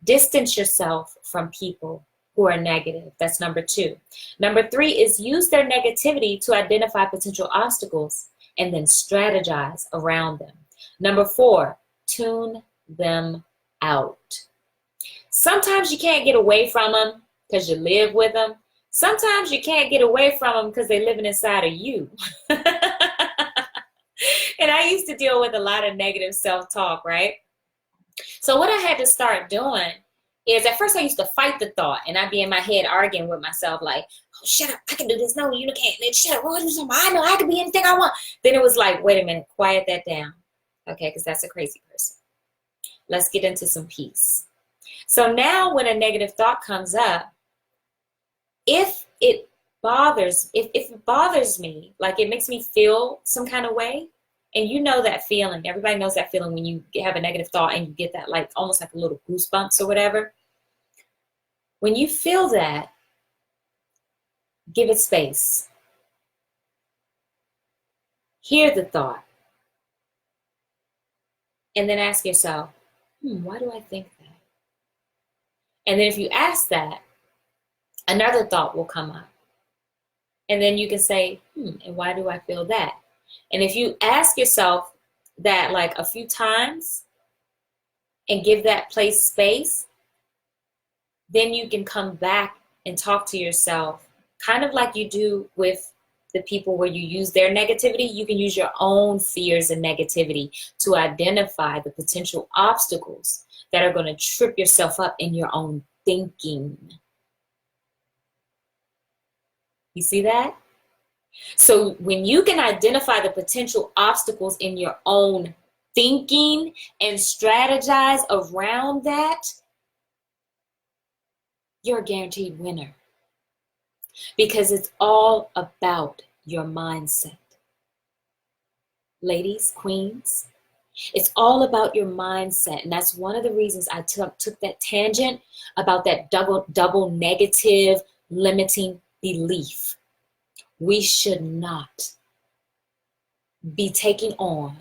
Distance yourself from people who are negative. That's number 2. Number 3 is use their negativity to identify potential obstacles and then strategize around them. Number 4, tune them out. Sometimes you can't get away from them because you live with them. Sometimes you can't get away from them because they're living inside of you. And I used to deal with a lot of negative self-talk, right? So what I had to start doing is, at first I used to fight the thought, and I'd be in my head arguing with myself like, oh, shut up, I can do this. No, you can't. Shut up, I know I can be anything I want. Then it was like, wait a minute, quiet that down. Okay, because that's a crazy person. Let's get into some peace. So now when a negative thought comes up, if it bothers me, like it makes me feel some kind of way, and you know that feeling. Everybody knows that feeling when you have a negative thought and you get that, like almost like a little goosebumps or whatever. When you feel that, give it space. Hear the thought. And then ask yourself, why do I think that? And then if you ask that, another thought will come up. And then you can say, and why do I feel that? And if you ask yourself that like a few times and give that place space, then you can come back and talk to yourself kind of like you do with the people where you use their negativity, you can use your own fears and negativity to identify the potential obstacles that are going to trip yourself up in your own thinking. You see that? So when you can identify the potential obstacles in your own thinking and strategize around that, you're a guaranteed winner. Because it's all about your mindset. Ladies, queens, it's all about your mindset. And that's one of the reasons I took that tangent about that double negative limiting belief. We should not be taking on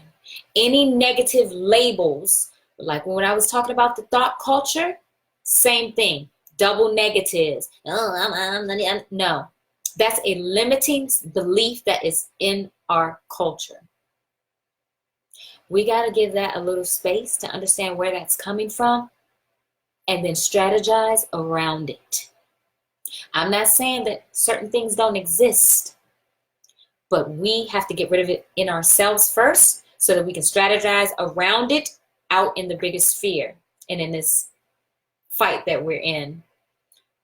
any negative labels. Like when I was talking about the thought culture, same thing. Double negatives. Oh, no. That's a limiting belief that is in our culture. We got to give that a little space to understand where that's coming from and then strategize around it. I'm not saying that certain things don't exist, but we have to get rid of it in ourselves first so that we can strategize around it out in the bigger sphere and in this fight that we're in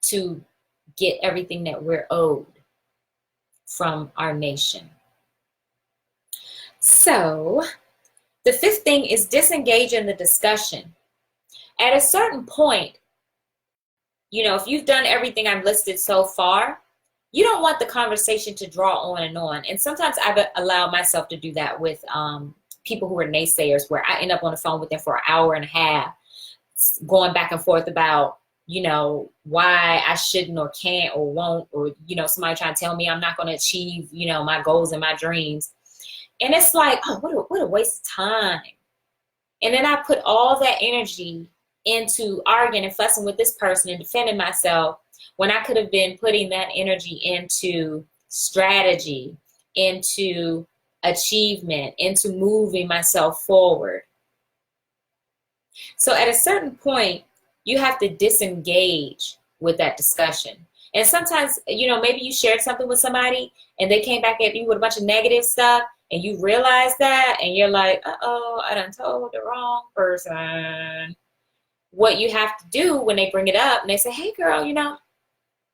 to get everything that we're owed from our nation. So the fifth thing is disengage in the discussion. At a certain point, if you've done everything I've listed so far, you don't want the conversation to draw on and on. And sometimes I've allowed myself to do that with people who are naysayers, where I end up on the phone with them for an hour and a half, going back and forth about, why I shouldn't or can't or won't, or, somebody trying to tell me I'm not going to achieve, my goals and my dreams. And it's like, oh, what a waste of time. And then I put all that energy into arguing and fussing with this person and defending myself when I could have been putting that energy into strategy, into achievement, into moving myself forward. So at a certain point, you have to disengage with that discussion. And sometimes, maybe you shared something with somebody and they came back at you with a bunch of negative stuff and you realize that and you're like, uh-oh, I done told the wrong person. What you have to do when they bring it up and they say, hey girl,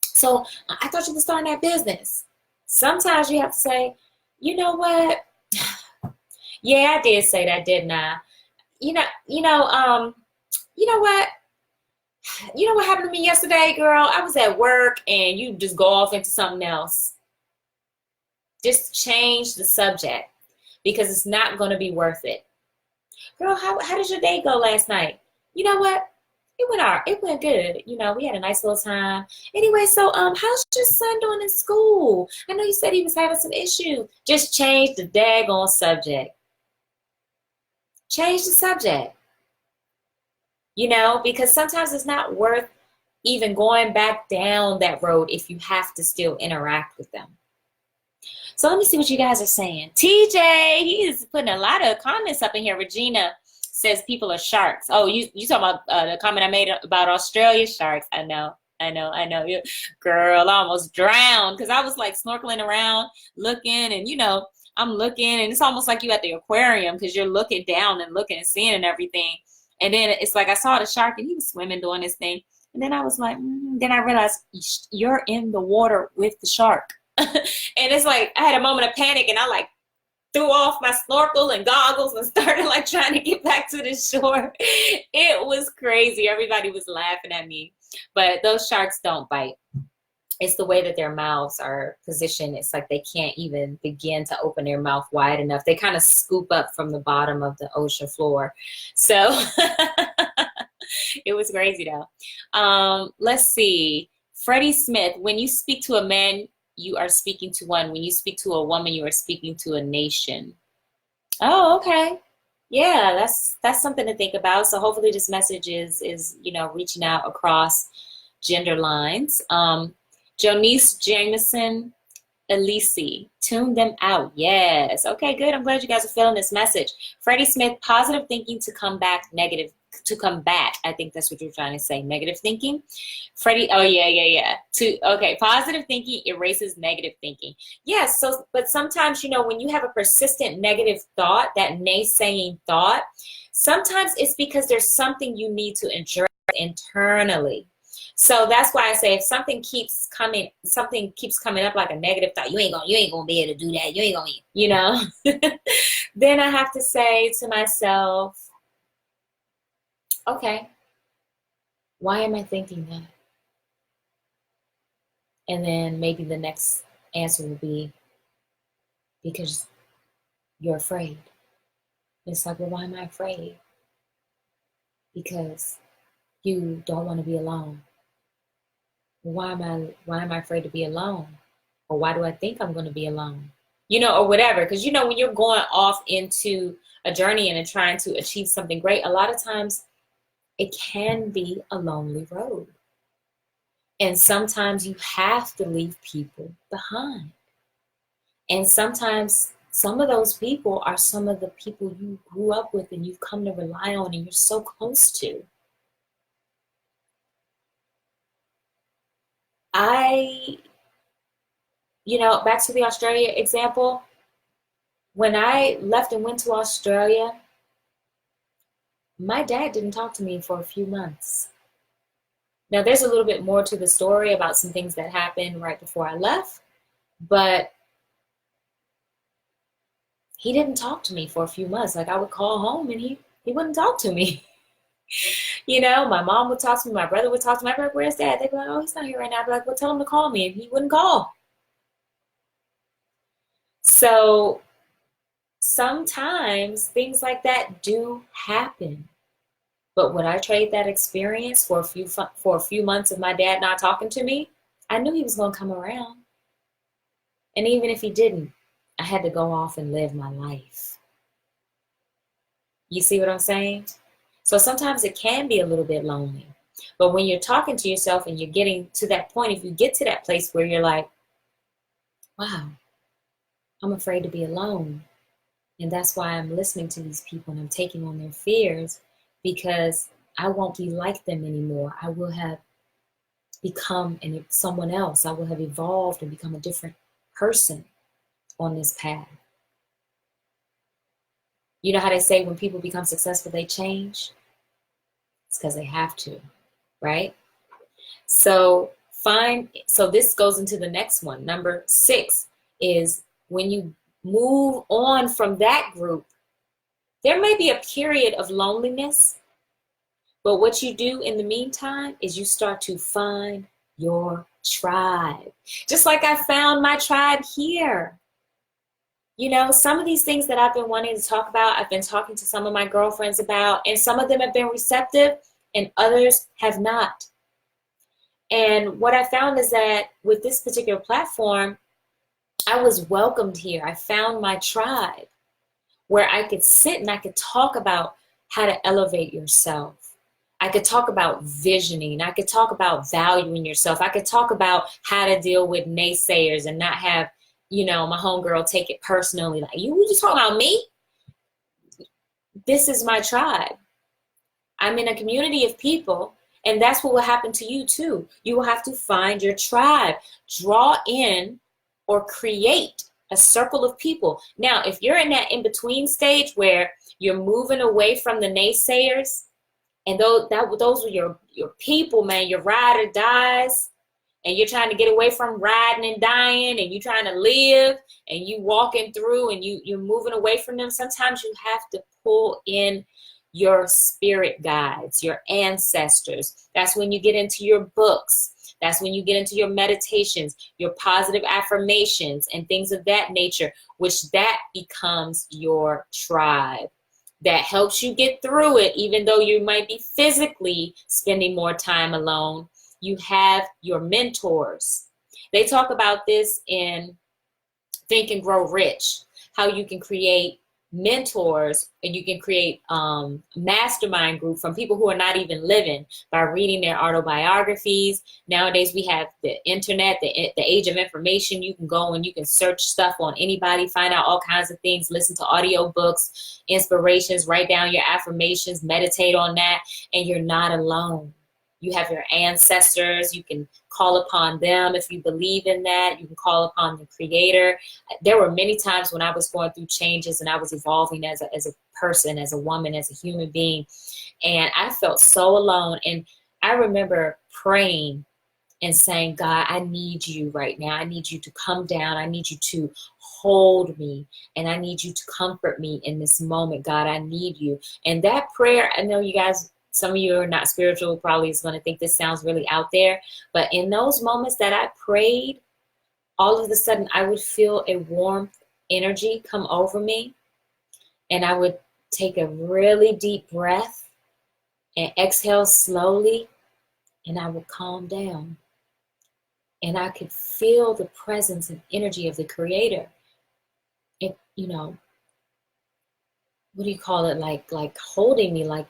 so I thought you were starting that business. Sometimes you have to say, you know what? Yeah, I did say that, didn't I? You know what? You know what happened to me yesterday, girl? I was at work and you just go off into something else. Just change the subject because it's not going to be worth it. Girl, how did your day go last night? You know what? It went good. We had a nice little time. Anyway, so how's your son doing in school? I know you said he was having some issues. Just change the daggone subject. Change the subject. Because sometimes it's not worth even going back down that road if you have to still interact with them. So let me see what you guys are saying. TJ, he is putting a lot of comments up in here. Regina says people are sharks. Oh, you talking about the comment I made about Australia sharks. I know. Girl, I almost drowned because I was like snorkeling around looking and, I'm looking and it's almost like you at the aquarium because you're looking down and looking and seeing and everything. And then it's like I saw the shark and he was swimming doing this thing. And then I was like, then I realized you're in the water with the shark. And it's like I had a moment of panic and I like threw off my snorkel and goggles and started like trying to get back to the shore. It was crazy. Everybody was laughing at me. But those sharks don't bite. It's the way that their mouths are positioned. It's like they can't even begin to open their mouth wide enough. They kind of scoop up from the bottom of the ocean floor. So it was crazy though. Let's see. Freddie Smith, when you speak to a man, you are speaking to one. When you speak to a woman, you are speaking to a nation. Oh, okay. Yeah, that's something to think about. So hopefully this message is reaching out across gender lines. Jonice Jameson, Elise, tune them out. Yes. Okay, good. I'm glad you guys are feeling this message. Freddie Smith, positive thinking to combat negative to combat, I think that's what you're trying to say, negative thinking. Freddie, oh yeah. Okay, positive thinking erases negative thinking. Yes, so, but sometimes, when you have a persistent negative thought, that naysaying thought, sometimes it's because there's something you need to address internally. So that's why I say if something keeps coming up like a negative thought, you ain't gonna be able to do that. You ain't gonna, then I have to say to myself, okay, why am I thinking that? And then maybe the next answer will be because you're afraid. It's like, well, why am I afraid? Because you don't want to be alone. Why am I afraid to be alone? Or why do I think I'm going to be alone? Or whatever. Because, when you're going off into a journey and trying to achieve something great, a lot of times it can be a lonely road. And sometimes you have to leave people behind. And sometimes some of those people are some of the people you grew up with and you've come to rely on and you're so close to. Back to the Australia example, when I left and went to Australia, my dad didn't talk to me for a few months. Now, there's a little bit more to the story about some things that happened right before I left, but he didn't talk to me for a few months. Like, I would call home and he wouldn't talk to me. My mom would talk to me, my brother would talk to me. I'd be like, where's Dad? They'd be like, oh, he's not here right now. I'd be like, well, tell him to call me. And he wouldn't call. So sometimes things like that do happen. But would I trade that experience for a few months of my dad not talking to me? I knew he was going to come around. And even if he didn't, I had to go off and live my life. You see what I'm saying? So sometimes it can be a little bit lonely. But when you're talking to yourself and you're getting to that point, if you get to that place where you're like, wow, I'm afraid to be alone. And that's why I'm listening to these people and I'm taking on their fears, because I won't be like them anymore. I will have become someone else. I will have evolved and become a different person on this path. You know how they say when people become successful, they change? It's because they have to, right? So this goes into the next one. Number 6 is when you move on from that group, there may be a period of loneliness, but what you do in the meantime is you start to find your tribe. Just like I found my tribe here. Some of these things that I've been wanting to talk about, I've been talking to some of my girlfriends about, and some of them have been receptive and others have not. And what I found is that with this particular platform, I was welcomed here. I found my tribe where I could sit and I could talk about how to elevate yourself. I could talk about visioning. I could talk about valuing yourself. I could talk about how to deal with naysayers and not have, my homegirl take it personally. Like, you just talking about me? This is my tribe. I'm in a community of people, and that's what will happen to you too. You will have to find your tribe. Draw in or create a circle of people. Now, if you're in that in-between stage where you're moving away from the naysayers, and those are your people, man, your ride or dies, and you're trying to get away from riding and dying, and you're trying to live, and you walking through, and you're moving away from them, sometimes you have to pull in your spirit guides, your ancestors. That's when you get into your books. That's when you get into your meditations, your positive affirmations, and things of that nature, which that becomes your tribe. That helps you get through it, even though you might be physically spending more time alone. You have your mentors. They talk about this in Think and Grow Rich, how you can create mentors, and you can create mastermind group from people who are not even living by reading their autobiographies. Nowadays we have the internet, the age of information. You can go and you can search stuff on anybody, find out all kinds of things, listen to audio books, inspirations, write down your affirmations, meditate on that, and you're not alone. You have your ancestors. You can call upon them if you believe in that. You can call upon the creator. There were many times when I was going through changes and I was evolving as a person, as a woman, as a human being. And I felt so alone. And I remember praying and saying, God, I need you right now. I need you to come down. I need you to hold me. And I need you to comfort me in this moment. God, I need you. And that prayer, I know you guys, some of you are not spiritual, probably is going to think this sounds really out there. But in those moments that I prayed, all of a sudden I would feel a warm energy come over me. And I would take a really deep breath and exhale slowly. And I would calm down. And I could feel the presence and energy of the creator. It, you know, what do you call it? Like holding me, like,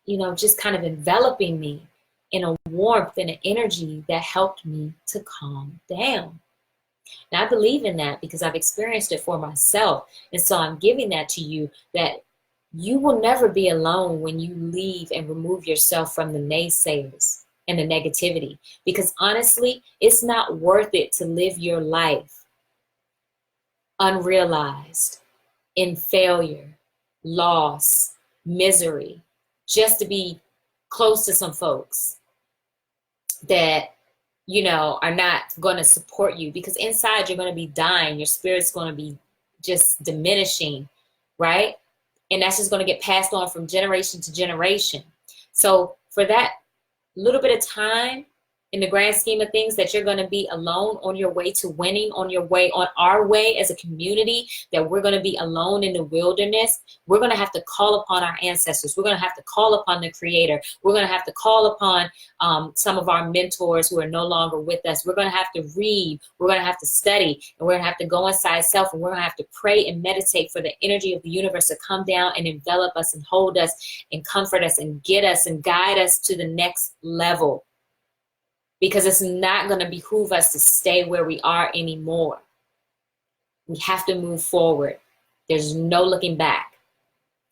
you know, just kind of enveloping me in a warmth and an energy that helped me to calm down. And I believe in that because I've experienced it for myself. And so I'm giving that to you, that you will never be alone when you leave and remove yourself from the naysayers and the negativity. Because honestly, it's not worth it to live your life unrealized, in failure, loss, misery, just to be close to some folks that, you know, are not going to support you, because inside you're going to be dying. Your spirit's going to be just diminishing, right? And that's just going to get passed on from generation to generation. So for that little bit of time, in the grand scheme of things, that you're going to be alone on your way to winning, on your way, on our way as a community, that we're going to be alone in the wilderness. We're going to have to call upon our ancestors. We're going to have to call upon the creator. We're going to have to call upon some of our mentors who are no longer with us. We're going to have to read. We're going to have to study. And we're going to have to go inside self. And we're going to have to pray and meditate for the energy of the universe to come down and envelop us and hold us and comfort us and get us and guide us to the next level. Because it's not going to behoove us to stay where we are anymore. We have to move forward. There's no looking back.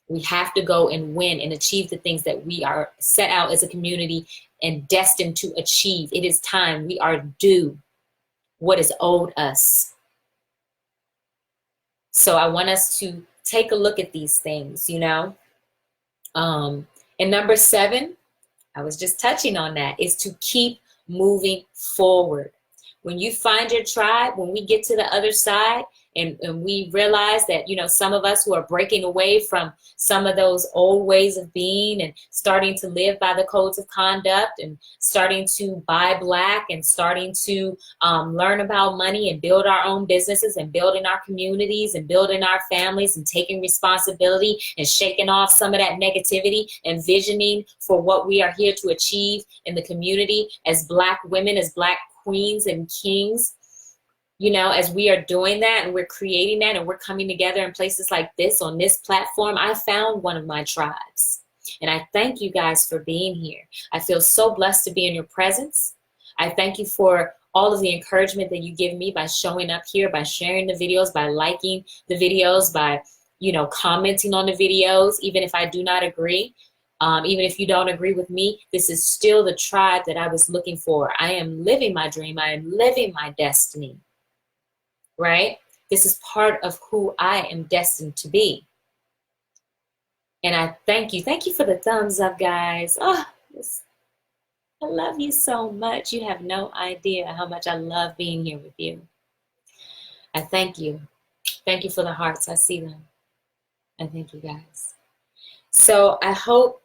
We have to go and win and achieve the things that we are set out as a community and destined to achieve. It is time. We are due what is owed us. So I want us to take a look at these things, you know. And number 7, I was just touching on that, is to keep moving forward. When you find your tribe, when we get to the other side and we realize that, you know, some of us who are breaking away from some of those old ways of being and starting to live by the codes of conduct and starting to buy black and starting to learn about money and build our own businesses and building our communities and building our families and taking responsibility and shaking off some of that negativity and visioning for what we are here to achieve in the community as black women, as black queens and kings. You know, as we are doing that and we're creating that and we're coming together in places like this, on this platform, I found one of my tribes. And I thank you guys for being here. I feel so blessed to be in your presence. I thank you for all of the encouragement that you give me by showing up here, by sharing the videos, by liking the videos, by, you know, commenting on the videos, even if I do not agree. Even if you don't agree with me, this is still the tribe that I was looking for. I am living my dream. I am living my destiny. Right? This is part of who I am destined to be. And I thank you. Thank you for the thumbs up, guys. Oh, I love you so much. You have no idea how much I love being here with you. I thank you. Thank you for the hearts. I see them. I thank you, guys. So I hope,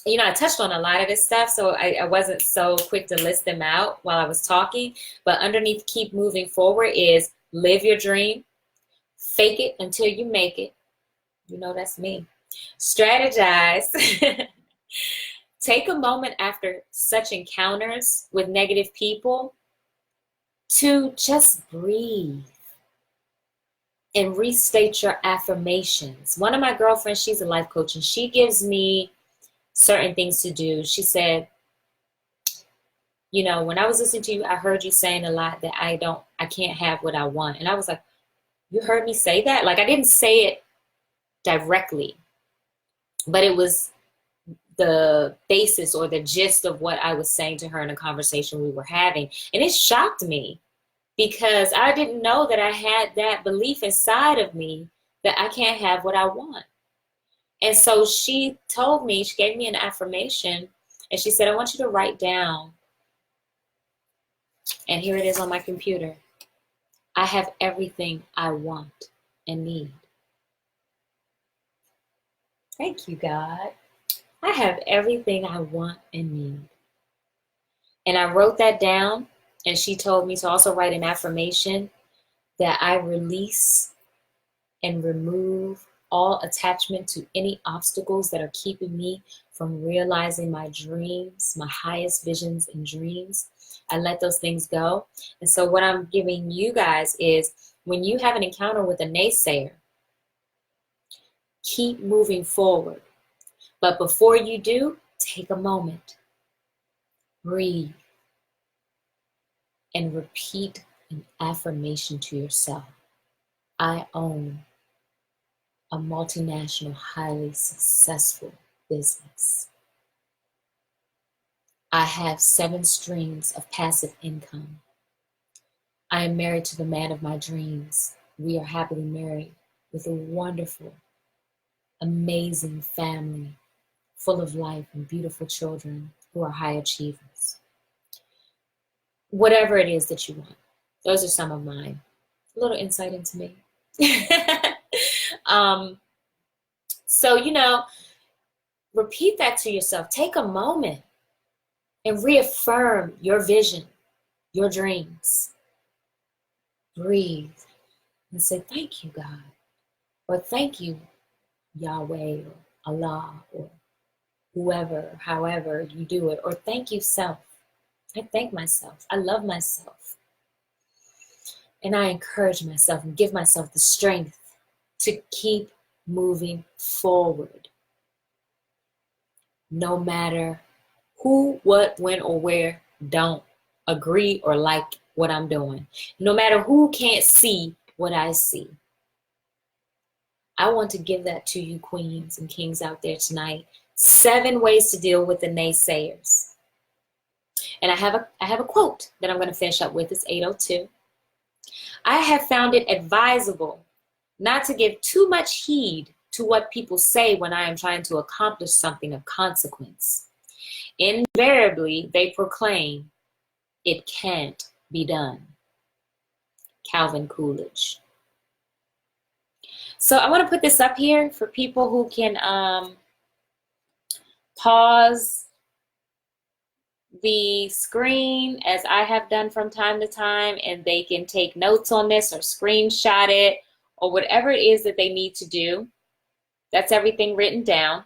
you know, I touched on a lot of this stuff, so I wasn't so quick to list them out while I was talking. But underneath keep moving forward is live your dream, fake it until you make it. You know, that's me. Strategize. Take a moment after such encounters with negative people to just breathe. and restate your affirmations. One of my girlfriends, she's a life coach, and she gives me certain things to do. She said, you know, when I was listening to you, I heard you saying a lot that I can't have what I want. And I was like, you heard me say that? Like, I didn't say it directly, but it was the basis or the gist of what I was saying to her in a conversation we were having. And it shocked me because I didn't know that I had that belief inside of me that I can't have what I want. And so she told me, she gave me an affirmation, and she said, I want you to write down, and here it is on my computer. I have everything I want and need. Thank you, God. I have everything I want and need. And I wrote that down, and she told me to also write an affirmation that I release and remove all attachment to any obstacles that are keeping me from realizing my dreams, my highest visions and dreams. I let those things go. And so what I'm giving you guys is, when you have an encounter with a naysayer, keep moving forward. But before you do, take a moment, breathe, and repeat an affirmation to yourself. I own a multinational, highly successful business. I have 7 streams of passive income. I am married to the man of my dreams. We are happily married with a wonderful, amazing family full of life and beautiful children who are high achievers. Whatever it is that you want. Those are some of mine. A little insight into me. So, you know, repeat that to yourself. Take a moment and reaffirm your vision, your dreams. Breathe and say, thank you, God. Or thank you, Yahweh, or Allah, or whoever, however you do it. Or thank you, self. I thank myself. I love myself. And I encourage myself and give myself the strength to keep moving forward. No matter who, what, when, or where don't agree or like what I'm doing. No matter who can't see what I see. I want to give that to you, queens and kings out there tonight. 7 ways to deal with the naysayers. And I have a quote that I'm going to finish up with. It's 8:02. I have found it advisable not to give too much heed to what people say when I am trying to accomplish something of consequence. Invariably, they proclaim, it can't be done. Calvin Coolidge. So I want to put this up here for people who can pause the screen, as I have done from time to time, and they can take notes on this or screenshot it or whatever it is that they need to do. That's everything written down.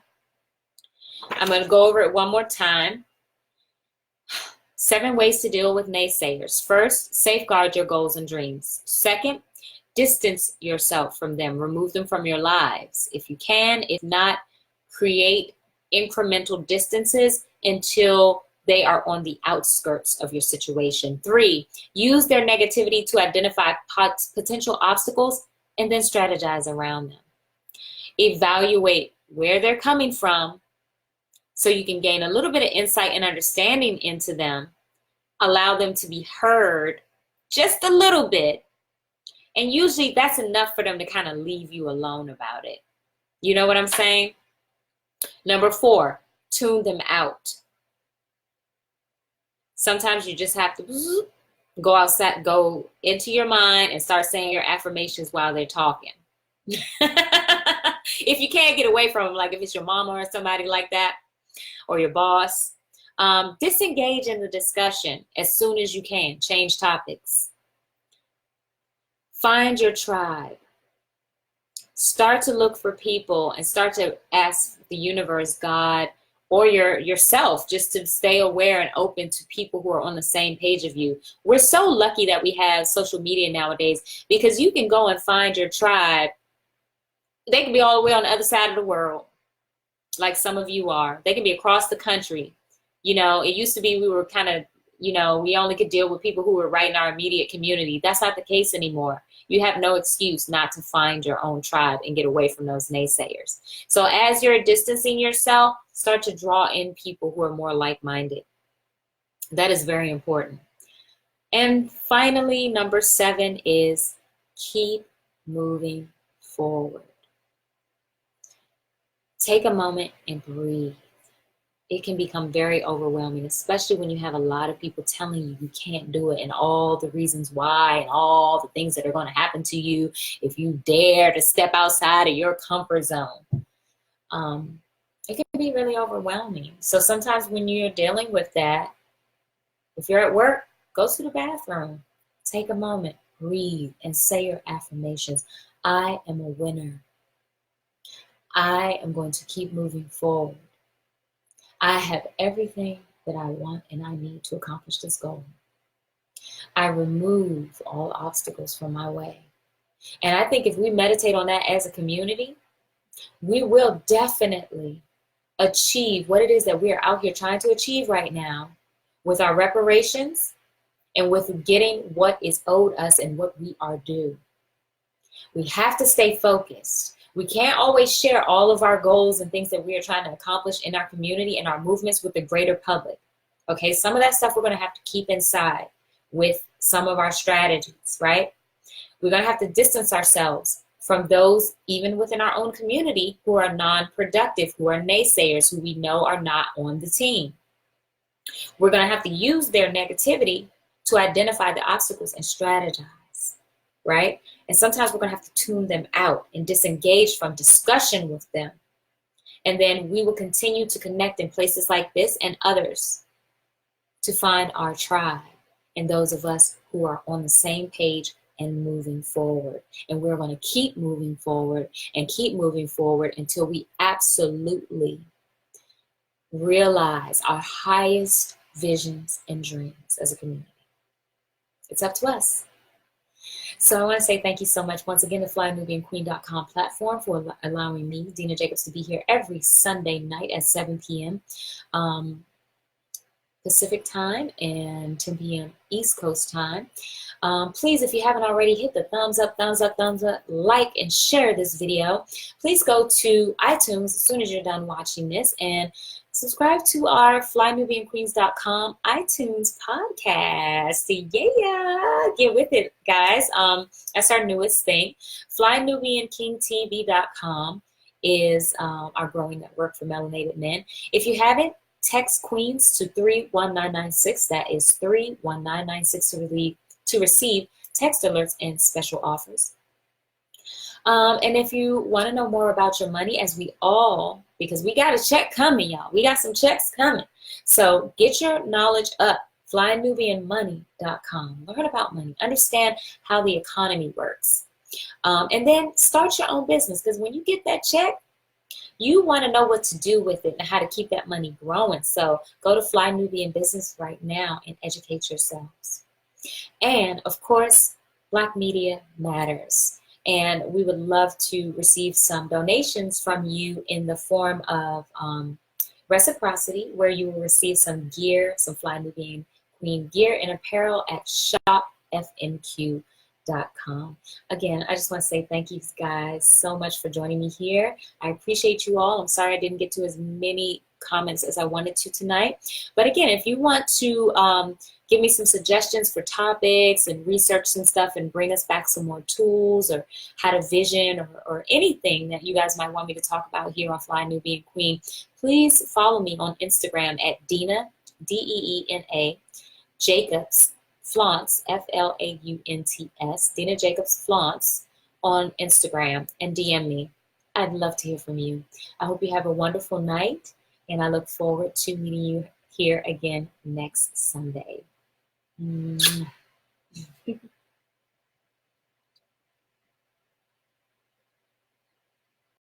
I'm going to go over it one more time. 7 ways to deal with naysayers. First, safeguard your goals and dreams. Second, distance yourself from them. Remove them from your lives if you can. If not, create incremental distances until they are on the outskirts of your situation. 3, use their negativity to identify potential obstacles and then strategize around them. Evaluate where they're coming from so you can gain a little bit of insight and understanding into them. Allow them to be heard just a little bit. And usually that's enough for them to kind of leave you alone about it. You know what I'm saying? Number 4, tune them out. Sometimes you just have to go outside, go into your mind and start saying your affirmations while they're talking. If you can't get away from them, like if it's your mama or somebody like that, or your boss, disengage in the discussion as soon as you can. Change topics. Find your tribe. Start to look for people and start to ask the universe, God, or yourself, just to stay aware and open to people who are on the same page of you. We're so lucky that we have social media nowadays, because you can go and find your tribe. They can be all the way on the other side of the world, like some of you are. They can be across the country. It used to be we were kind of, we only could deal with people who were right in our immediate community. That's not the case anymore. You have no excuse not to find your own tribe and get away from those naysayers. So as you're distancing yourself, start to draw in people who are more like-minded. That is very important. And finally, number 7 is keep moving forward. Take a moment and breathe. It can become very overwhelming, especially when you have a lot of people telling you you can't do it, and all the reasons why, and all the things that are going to happen to you if you dare to step outside of your comfort zone. It can be really overwhelming. So sometimes when you're dealing with that, if you're at work, go to the bathroom, take a moment, breathe, and say your affirmations. I am a winner. I am going to keep moving forward. I have everything that I want and I need to accomplish this goal. I remove all obstacles from my way. And I think if we meditate on that as a community, we will definitely achieve what it is that we are out here trying to achieve right now, with our reparations and with getting what is owed us and what we are due. We have to stay focused. We can't always share all of our goals and things that we are trying to accomplish in our community and our movements with the greater public. Okay, some of that stuff we're going to have to keep inside with some of our strategies, right? We're going to have to distance ourselves from those, even within our own community, who are non-productive, who are naysayers, who we know are not on the team. We're going to have to use their negativity to identify the obstacles and strategize, right? And sometimes we're going to have to tune them out and disengage from discussion with them. And then we will continue to connect in places like this and others to find our tribe and those of us who are on the same page and moving forward. And we're going to keep moving forward and keep moving forward until we absolutely realize our highest visions and dreams as a community. It's up to us. So I want to say thank you so much once again to FlyNubianQueen.com platform for allowing me, Deena Jacobs, to be here every Sunday night at 7 p.m. Pacific time and 10 p.m. East Coast time. Please, if you haven't already, hit the thumbs up, like and share this video. Please go to iTunes as soon as you're done watching this and subscribe to our FlyNubianQueens.com iTunes podcast. Yeah, get with it, guys. That's our newest thing. FlyNubianKingTV.com is our growing network for melanated men. If you haven't, text Queens to 31996. That is 31996 to receive text alerts and special offers. And if you want to know more about your money, as we all, because we got a check coming, y'all. We got some checks coming. So get your knowledge up. FlyNubianMoney.com. Learn about money. Understand how the economy works. And then start your own business, because when you get that check, you want to know what to do with it and how to keep that money growing. So go to Fly Nubian Business right now and educate yourselves. And of course, Black Media Matters. And we would love to receive some donations from you in the form of reciprocity, where you will receive some gear, some Fly Nubian Queen gear and apparel at shopfnq.com. Again, I just want to say thank you guys so much for joining me here. I appreciate you all. I'm sorry I didn't get to as many comments as I wanted to tonight. But again, if you want to give me some suggestions for topics and research and stuff and bring us back some more tools, or how to vision, or anything that you guys might want me to talk about here on Fly Nubian Queen, please follow me on Instagram at Deena, Deena Jacobs Flaunts, Flaunts, Deena Jacobs Flaunts on Instagram, and DM me. I'd love to hear from you. I hope you have a wonderful night, and I look forward to meeting you here again next Sunday.